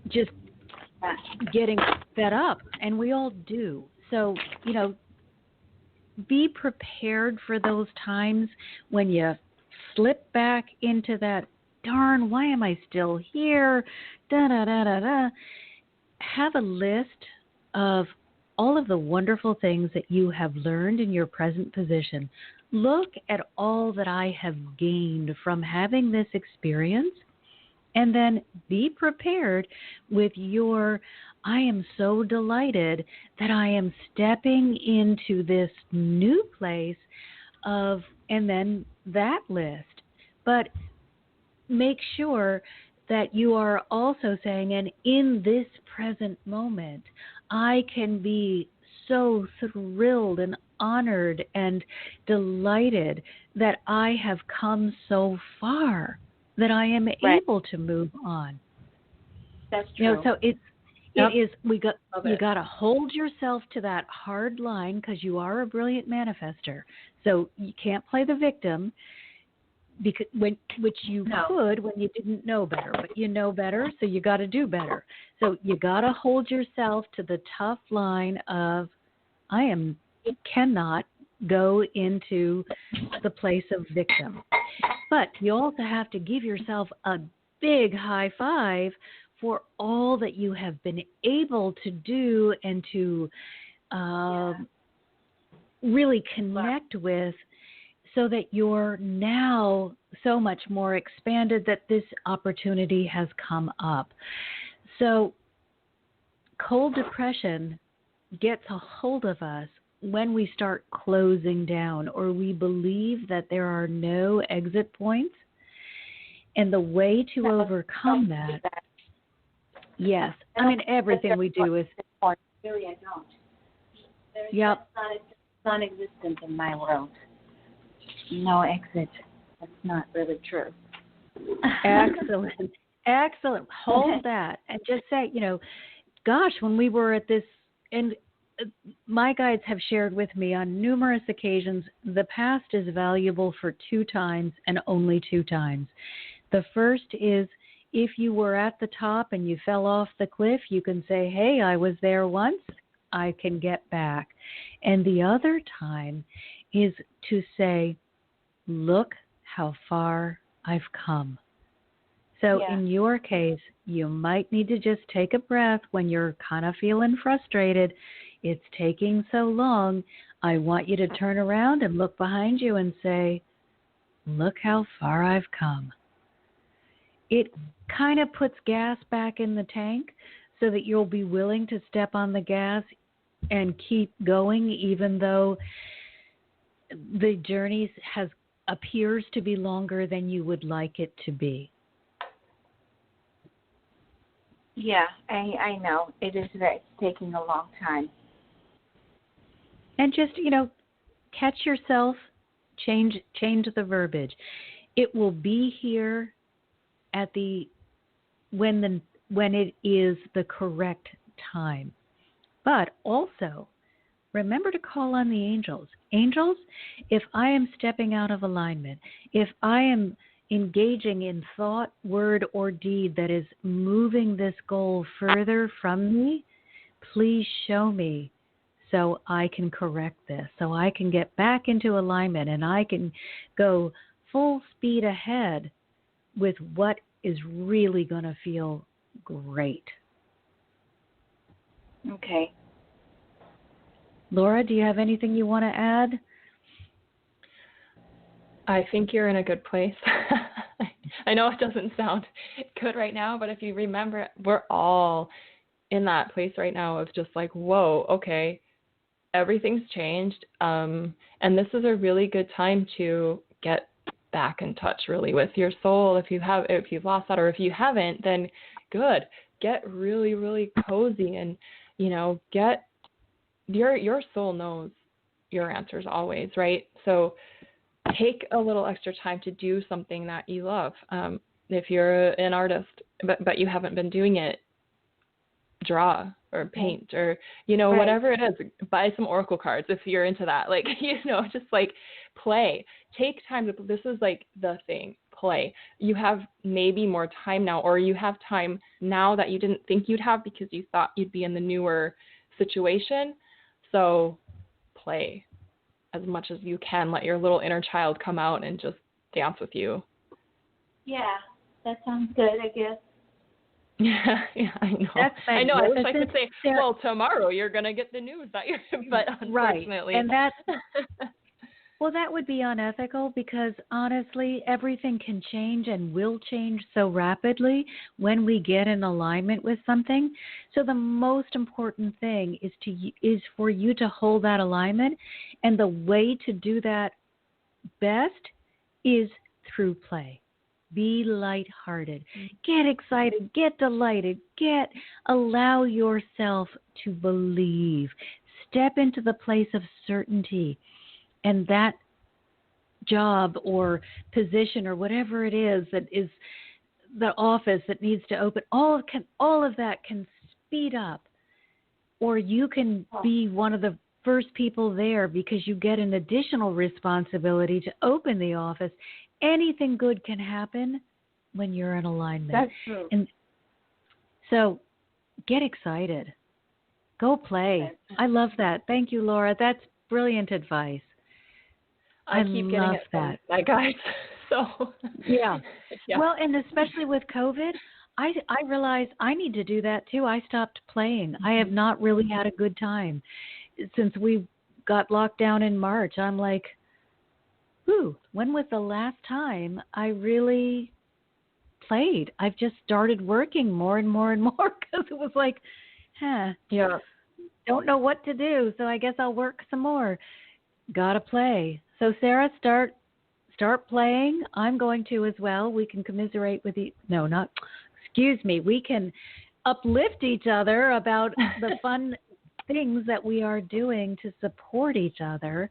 just getting fed up. And we all do. So, be prepared for those times when you slip back into that, darn, why am I still here? Da-da-da-da-da. Have a list of all of the wonderful things that you have learned in your present position. Look at all that I have gained from having this experience, and then be prepared with your, I am so delighted that I am stepping into this new place of, and then that list. But make sure that you are also saying, and in this present moment, I can be so thrilled and honored and delighted that I have come so far that I am able to move on. That's true. So it is, you got to hold yourself to that hard line, because you are a brilliant manifester. So you can't play the victim, because which you could when you didn't know better, but you know better, so you got to do better. So you got to hold yourself to the tough line of, cannot go into the place of victim. But you also have to give yourself a big high five for all that you have been able to do and to really connect with so that you're now so much more expanded that this opportunity has come up. So cold depression gets a hold of us when we start closing down or we believe that there are no exit points. And the way to overcome that, yes, I mean, everything we do is... Really, I don't. Yep. It's non-existent in my world. No exit. That's not really true. Excellent. Excellent. Hold that and just say, gosh, when we were at this, and my guides have shared with me on numerous occasions, the past is valuable for 2 times and only 2 times. The first is if you were at the top and you fell off the cliff, you can say, hey, I was there once, I can get back. And the other time is to say, look how far I've come. So in your case, you might need to just take a breath when you're kind of feeling frustrated. It's taking so long. I want you to turn around and look behind you and say, look how far I've come. It kind of puts gas back in the tank so that you'll be willing to step on the gas and keep going even though the journey appears to be longer than you would like it to be. Yeah, I know. It is it's taking a long time. And just, catch yourself, change the verbiage. It will be here at when it is the correct time. But also, remember to call on the angels. Angels, if I am stepping out of alignment, if I am engaging in thought, word, or deed that is moving this goal further from me, please show me so I can correct this, so I can get back into alignment and I can go full speed ahead with what is really going to feel great. Okay. Laura, do you have anything you want to add? I think you're in a good place. I know it doesn't sound good right now, but if you remember, we're all in that place right now of just like, whoa, okay, everything's changed. And this is a really good time to get back in touch really with your soul. If you've lost that, or if you haven't, then good. Get really, really cozy and, get your soul knows your answers always, right? So take a little extra time to do something that you love. If you're an artist, but you haven't been doing it, draw or paint or, right. Whatever it is, buy some oracle cards if you're into that. Like, just like play. Take time this is like the thing, play. You have maybe more time now, or you have time now that you didn't think you'd have because you thought you'd be in the newer situation. So play as much as you can. Let your little inner child come out and just dance with you. Yeah, that sounds good, I guess. Yeah, I know. I know. I wish I could say, well, tomorrow you're going to get the news that you're, but unfortunately. Right. And well, that would be unethical because honestly, everything can change and will change so rapidly when we get in alignment with something. So the most important thing is for you to hold that alignment. And the way to do that best is through play. Be lighthearted. Get excited. Get delighted. Allow yourself to believe. Step into the place of certainty. And that job or position or whatever it is that is the office that needs to open, all of that can speed up. Or you can be one of the first people there because you get an additional responsibility to open the office. Anything good can happen when you're in alignment. That's true. And so get excited. Go play. I love that. Thank you, Laura. That's brilliant advice. I keep getting it from my guys. So yeah. Well, and especially with COVID, I realized I need to do that too. I stopped playing. I have not really had a good time since we got locked down in March. I'm like, when was the last time I really played? I've just started working more and more and more because it was like, don't know what to do, so I guess I'll work some more. Gotta play. So Sarah, start playing. I'm going to as well. We can commiserate with you. No, not. Excuse me. We can uplift each other about the fun things that we are doing to support each other.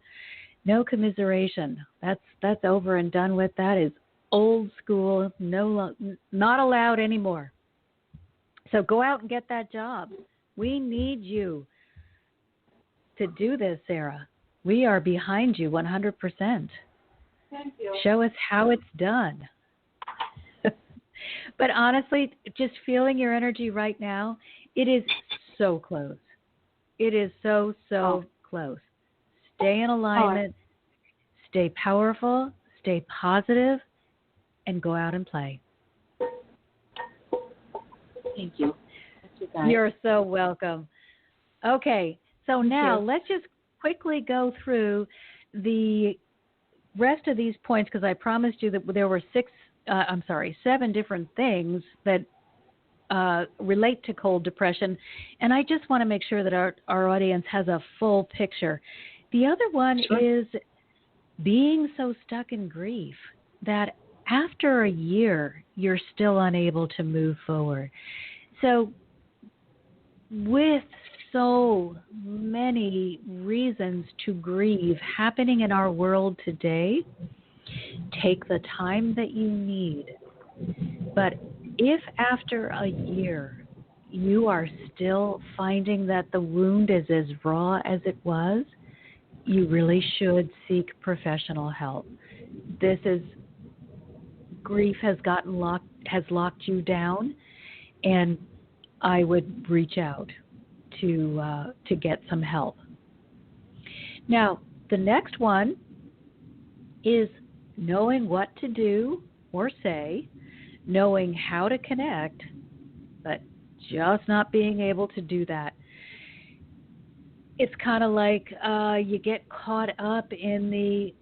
No commiseration. That's over and done with. That is old school. No, not allowed anymore. So go out and get that job. We need you to do this, Sarah. We are behind you 100%. Thank you. Show us how it's done. But honestly, just feeling your energy right now, it is so close. It is so close. Stay in alignment, stay powerful, stay positive, and go out and play. Thank you. You're so welcome. Okay, so now let's just quickly go through the rest of these points because I promised you that there were 7 different things that relate to cold depression, and I just want to make sure that our audience has a full picture. The other one is being so stuck in grief that after a year, you're still unable to move forward. So with so many reasons to grieve happening in our world today, take the time that you need. But if after a year you are still finding that the wound is as raw as it was, you really should seek professional help. Grief has locked you down, and I would reach out to get some help. Now, the next one is knowing what to do or say, knowing how to connect, but just not being able to do that. It's kind of like you get caught up in the,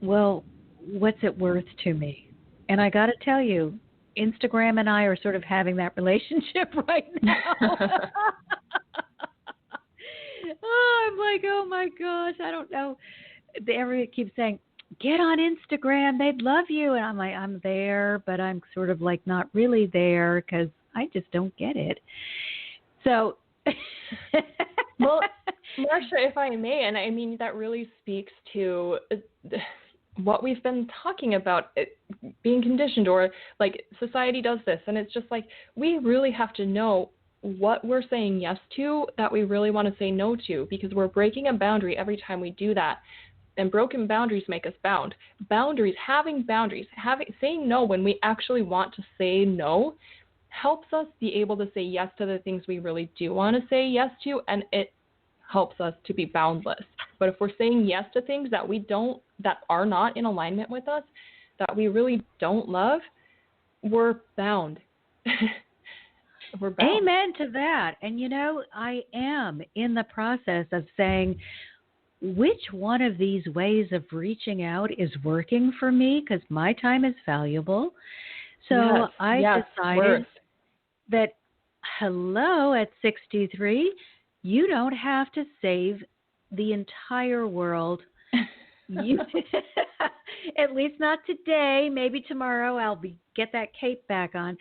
well, what's it worth to me? And I got to tell you, Instagram and I are sort of having that relationship right now. I'm like, oh my gosh, I don't know. Everybody keeps saying, get on Instagram, they'd love you. And I'm like, I'm there, but I'm sort of like not really there because I just don't get it. So, well, Marcia, if I may, and I mean, that really speaks to what we've been talking about, being conditioned, or like society does this. And it's just like, we really have to know what we're saying yes to that we really want to say no to, because we're breaking a boundary every time we do that. And broken boundaries make us bound. Having boundaries, saying no when we actually want to say no helps us be able to say yes to the things we really do want to say yes to, and it helps us to be boundless. But if we're saying yes to things that that are not in alignment with us, that we really don't love, we're bound. We're bound. Amen to that. And I am in the process of saying, which one of these ways of reaching out is working for me? Because my time is valuable. So I decided that, hello, at 63, you don't have to save the entire world. At least not today. Maybe tomorrow I'll get that cape back on.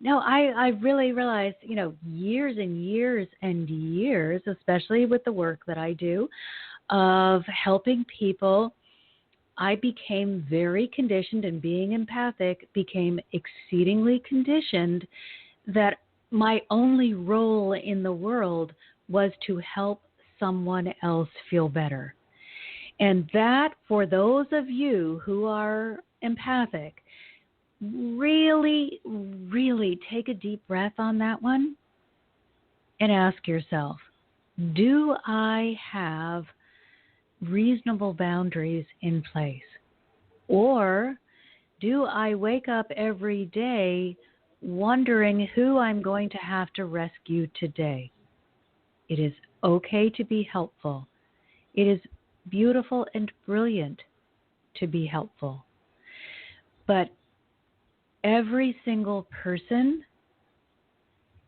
No, I really realized, years and years and years, especially with the work that I do, of helping people, I became very conditioned, and being empathic became exceedingly conditioned that my only role in the world was to help someone else feel better. And that, for those of you who are empathic, really, really take a deep breath on that one and ask yourself, do I have reasonable boundaries in place? Or do I wake up every day wondering who I'm going to have to rescue today? It is okay to be helpful. It is beautiful and brilliant to be helpful. But every single person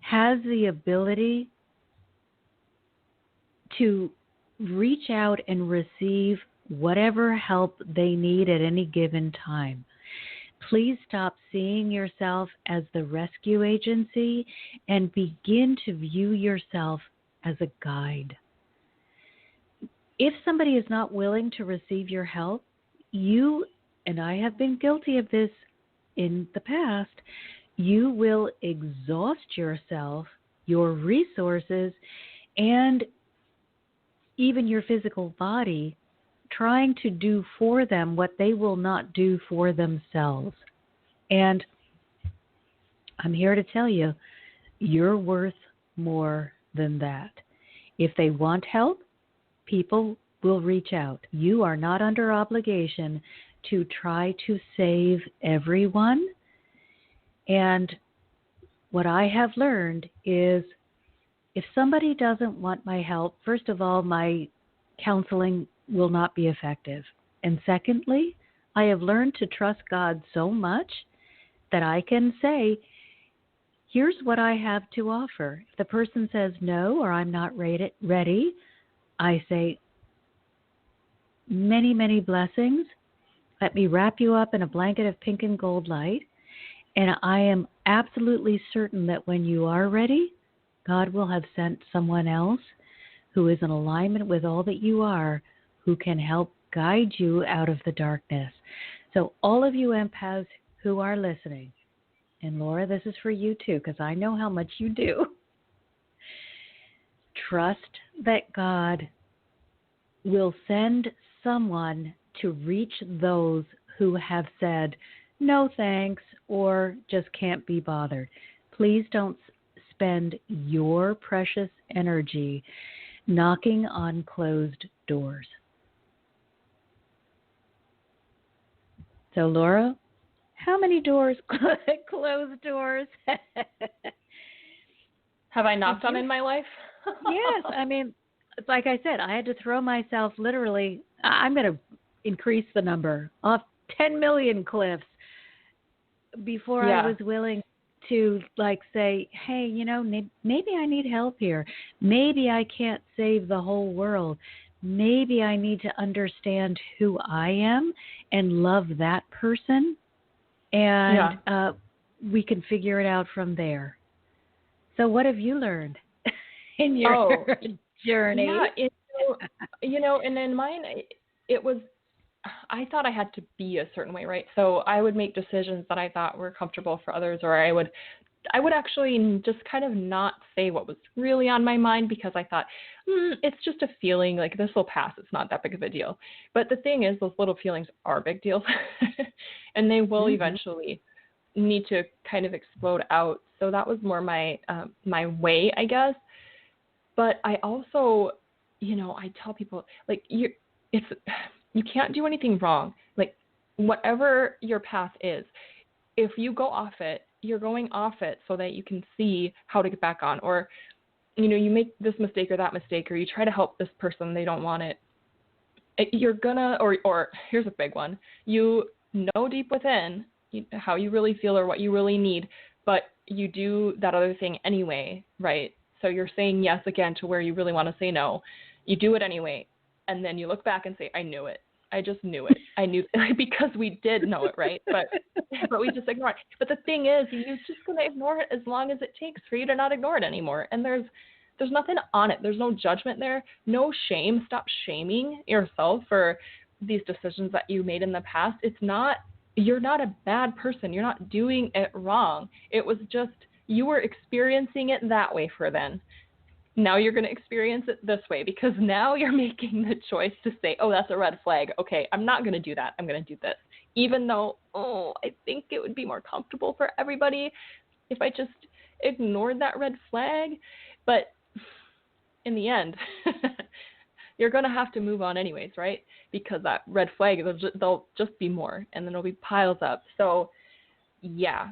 has the ability to reach out and receive whatever help they need at any given time. Please stop seeing yourself as the rescue agency and begin to view yourself as a guide. If somebody is not willing to receive your help, you, and I have been guilty of this in the past, you will exhaust yourself, your resources, and even your physical body trying to do for them what they will not do for themselves. And I'm here to tell you, you're worth more than that. If they want help, people will reach out. You are not under obligation to try to save everyone. And what I have learned is if somebody doesn't want my help, first of all, my counseling will not be effective. And secondly, I have learned to trust God so much that I can say, here's what I have to offer. If the person says no or I'm not ready, I say, many, many blessings. Let me wrap you up in a blanket of pink and gold light. And I am absolutely certain that when you are ready, God will have sent someone else who is in alignment with all that you are, who can help guide you out of the darkness. So all of you empaths who are listening, and Laura, this is for you too, because I know how much you do. Trust that God will send someone to reach those who have said, no thanks, or just can't be bothered. Please don't spend your precious energy knocking on closed doors. So, Laura, how many doors, closed doors? Have I knocked on in my life? Yes. I mean, like I said, I had to throw myself literally, I'm going to increase the number, off 10 million cliffs before I was willing to say, hey, maybe I need help here. Maybe I can't save the whole world. Maybe I need to understand who I am and love that person. And we can figure it out from there. So what have you learned in your journey? Yeah, and in mine, it was, I thought I had to be a certain way, right? So I would make decisions that I thought were comfortable for others, or I would actually just kind of not say what was really on my mind because I thought, it's just a feeling, like this will pass. It's not that big of a deal. But the thing is, those little feelings are big deals and they will eventually need to kind of explode out. So that was more my way, I guess. But I also, I tell people, you can't do anything wrong. Like, whatever your path is, if you go off it, you're going off it so that you can see how to get back on. Or, you make this mistake or that mistake, or you try to help this person, they don't want it. You're gonna, or here's a big one. You know deep within how you really feel or what you really need, but you do that other thing anyway, right? So you're saying yes again to where you really want to say no. You do it anyway. And then you look back and say, I knew it. I just knew it. I knew because we did know it, right? But we just ignore it. But the thing is, you're just going to ignore it as long as it takes for you to not ignore it anymore. And there's nothing on it. There's no judgment there. No shame. Stop shaming yourself for these decisions that you made in the past. You're not a bad person. You're not doing it wrong. It was just you were experiencing it that way for then. Now you're going to experience it this way because now you're making the choice to say, oh, that's a red flag. Okay, I'm not going to do that. I'm going to do this. Even though, I think it would be more comfortable for everybody if I just ignored that red flag. But in the end, you're going to have to move on anyways, right? Because that red flag, they'll just be more, and then there'll be piles up. So, yeah,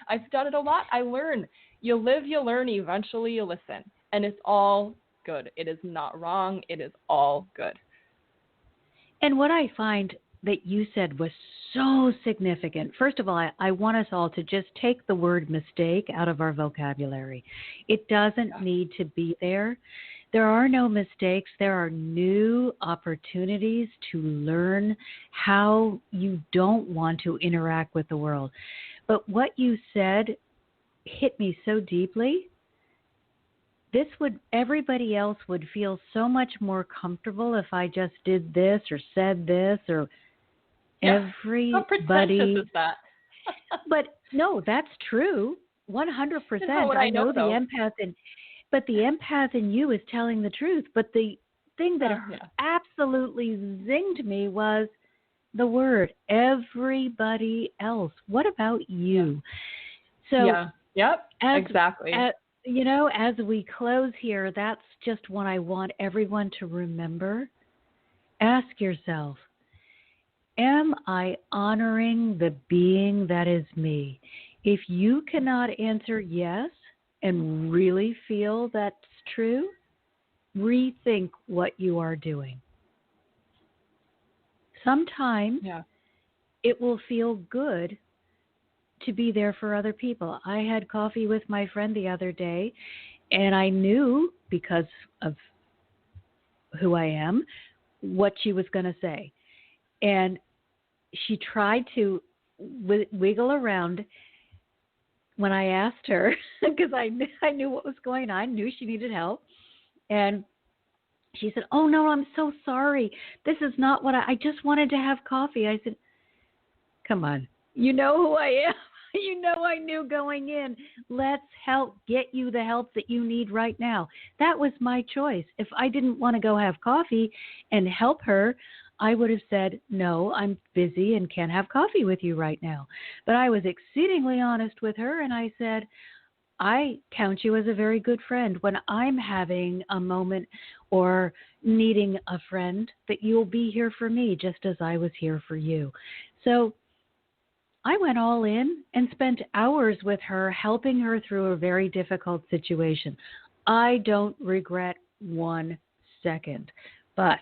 I've done it a lot. I learn. You live, you learn, eventually you listen. And it's all good. It is not wrong. It is all good. And what I find that you said was so significant. First of all, I want us all to just take the word mistake out of our vocabulary. It doesn't need to be there. There are no mistakes. There are new opportunities to learn how you don't want to interact with the world. But what you said hit me so deeply. Everybody else would feel so much more comfortable if I just did this or said this or everybody. How pretentious is that? But no, that's true. 100%. I know the empath but the empath in you is telling the truth. But the thing that absolutely zinged me was the word everybody else. What about you? So exactly. As we close here, that's just what I want everyone to remember. Ask yourself, am I honoring the being that is me? If you cannot answer yes and really feel that's true, rethink what you are doing. Sometimes it will feel good to be there for other people. I had coffee with my friend the other day, and I knew, because of who I am, what she was going to say. And she tried to wiggle around when I asked her, because I knew what was going on. I knew she needed help. And she said, "Oh, no, I'm so sorry. This is not what I just wanted to have coffee." I said, "Come on. You know who I am. You know I knew going in. Let's get you the help that you need right now." That was my choice. If I didn't want to go have coffee and help her, I would have said, "No, I'm busy and can't have coffee with you right now." But I was exceedingly honest with her, and I said, "I count you as a very good friend. When I'm having a moment or needing a friend, that you'll be here for me just as I was here for you." So I went all in and spent hours with her, helping her through a very difficult situation. I don't regret 1 second. But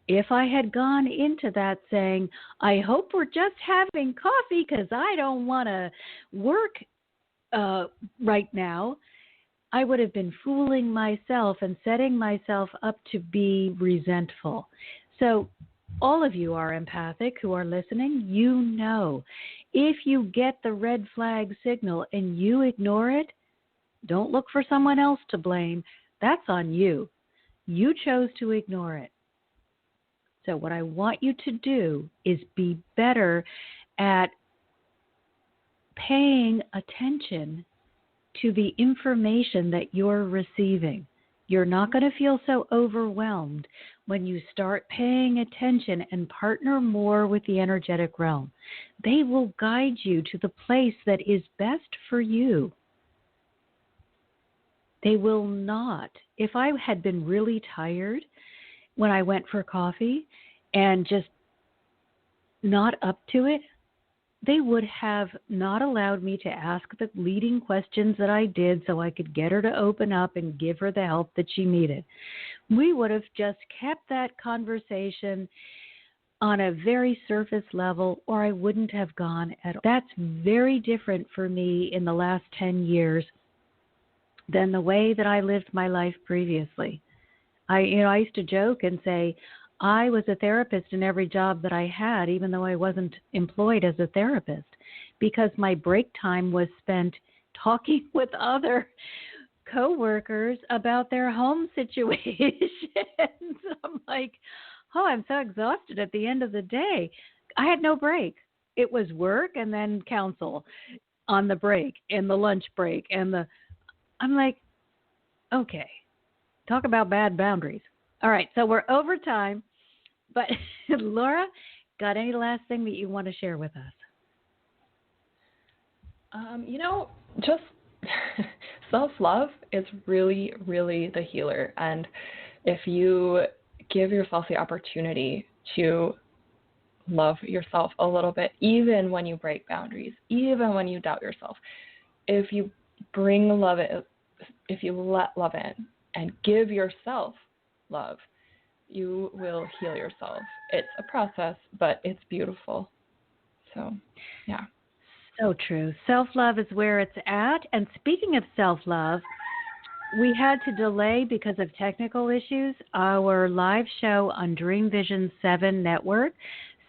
if I had gone into that saying, "I hope we're just having coffee because I don't want to work right now," I would have been fooling myself and setting myself up to be resentful. So all of you are empathic who are listening. You know, if you get the red flag signal and you ignore it, don't look for someone else to blame. That's on you. You chose to ignore it. So what I want you to do is be better at paying attention to the information that you're receiving. You're not going to feel so overwhelmed when you start paying attention and partner more with the energetic realm. They will guide you to the place that is best for you. They will not. If I had been really tired when I went for coffee and just not up to it, they would have not allowed me to ask the leading questions that I did so I could get her to open up and give her the help that she needed. We would have just kept that conversation on a very surface level, or I wouldn't have gone at all. That's very different for me in the last 10 years than the way that I lived my life previously. I used to joke and say, I was a therapist in every job that I had, even though I wasn't employed as a therapist, because my break time was spent talking with other coworkers about their home situations. I'm like, oh, I'm so exhausted at the end of the day. I had no break. It was work and then counsel on the break and the lunch break I'm like, okay, talk about bad boundaries. All right, so we're over time, but Laura, got any last thing that you want to share with us? Just self-love is really, really the healer. And if you give yourself the opportunity to love yourself a little bit, even when you break boundaries, even when you doubt yourself, if you bring love in, if you let love in and give yourself love, you will heal yourself. It's a process, but it's beautiful. So, yeah. So true. Self-love is where it's at. And speaking of self-love, we had to delay because of technical issues our live show on Dream Vision 7 network.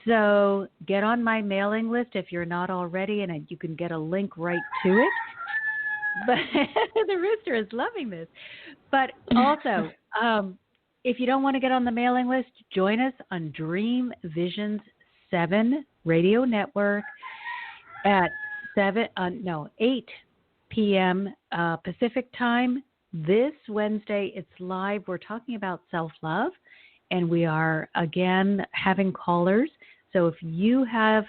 So get on my mailing list if you're not already, and you can get a link right to it. But the rooster is loving this. But also, if you don't want to get on the mailing list, join us on Dream Vision's 7 radio network at 8 p.m. Pacific time. This Wednesday, it's live. We're talking about self-love, and we are, again, having callers. So if you have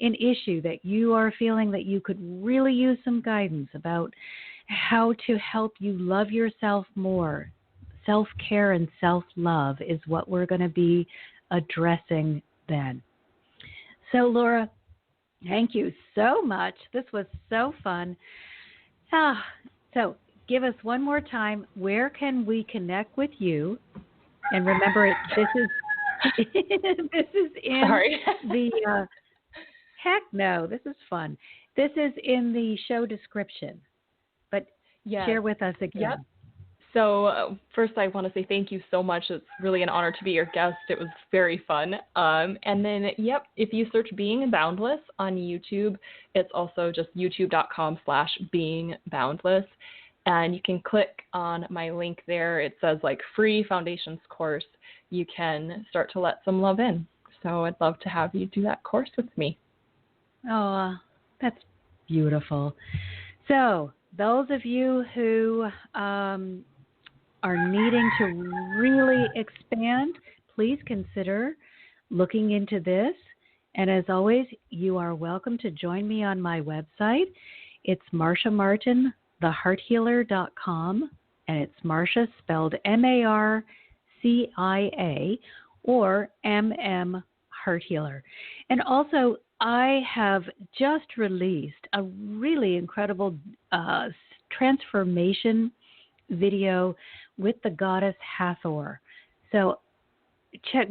an issue that you are feeling that you could really use some guidance about how to help you love yourself more, self-care and self-love is what we're going to be addressing then. So, Laura, thank you so much. This was so fun. So give us one more time, where can we connect with you? And remember, this is in the, heck no, this is fun. This is in the show description, but share with us again. Yep. So first I want to say thank you so much. It's really an honor to be your guest. It was very fun. And then, if you search Being Boundless on YouTube, it's also just youtube.com/beingboundless. And you can click on my link there. It says free foundations course. You can start to let some love in. So I'd love to have you do that course with me. Oh, that's beautiful. So those of you who are needing to really expand, please consider looking into this. And as always, you are welcome to join me on my website. It's Marcia Martin, thehearthealer.com, and it's Marcia spelled Marcia or Heart Healer. And also, I have just released a really incredible transformation video with the goddess Hathor. So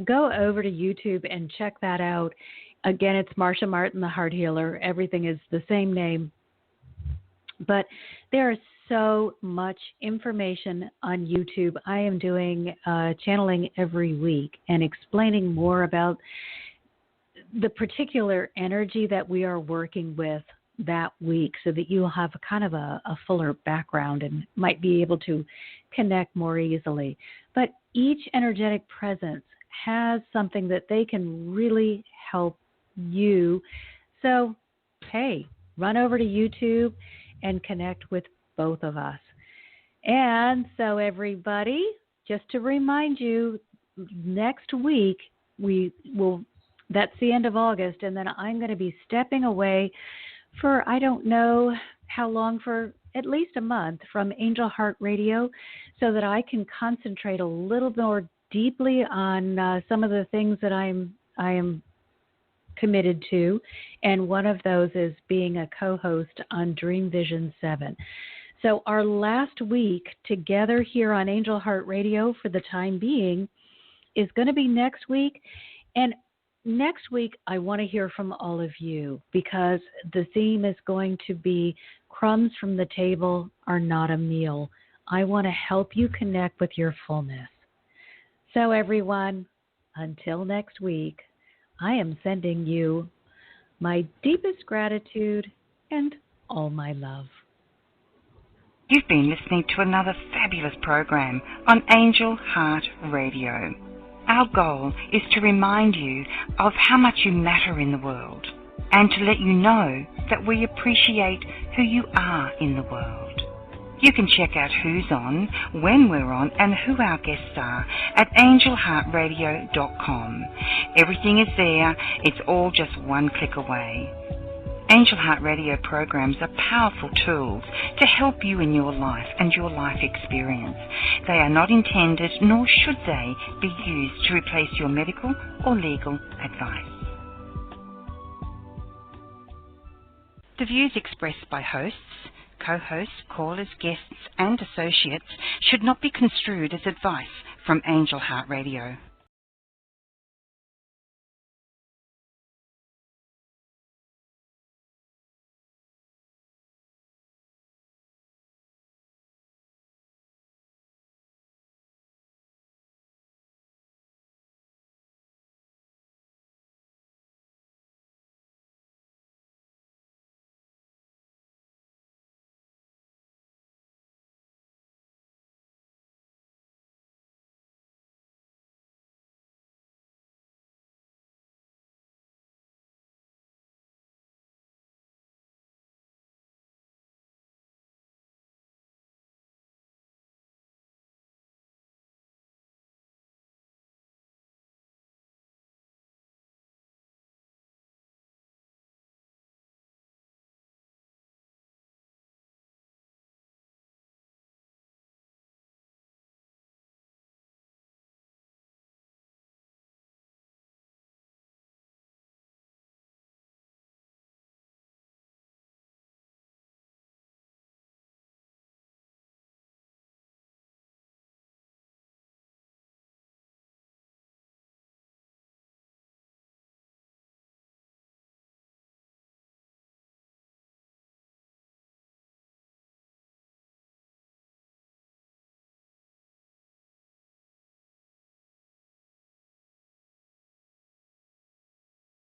go over to YouTube and check that out. Again, it's Marcia Martin, the Heart Healer. Everything is the same name. But there is so much information on YouTube. I am doing channeling every week and explaining more about the particular energy that we are working with that week so that you'll have kind of a fuller background and might be able to connect more easily. But each energetic presence has something that they can really help you. So, hey, run over to YouTube and connect with both of us. And so everybody, just to remind you, next week that's the end of August, and then I'm going to be stepping away for I don't know how long, for at least a month, from Angel Heart Radio so that I can concentrate a little more deeply on some of the things that I am committed to, and one of those is being a co-host on Dream Vision 7. So our last week together here on Angel Heart Radio for the time being is going to be next week. And next week I want to hear from all of you because the theme is going to be crumbs from the table are not a meal. I want to help you connect with your fullness. So everyone, until next week, I am sending you my deepest gratitude and all my love. You've been listening to another fabulous program on Angel Heart Radio. Our goal is to remind you of how much you matter in the world and to let you know that we appreciate who you are in the world. You can check out who's on, when we're on, and who our guests are at angelheartradio.com. Everything is there. It's all just one click away. Angel Heart Radio programs are powerful tools to help you in your life and your life experience. They are not intended, nor should they, be used to replace your medical or legal advice. The views expressed by hosts, co-hosts, callers, guests, and associates should not be construed as advice from Angel Heart Radio.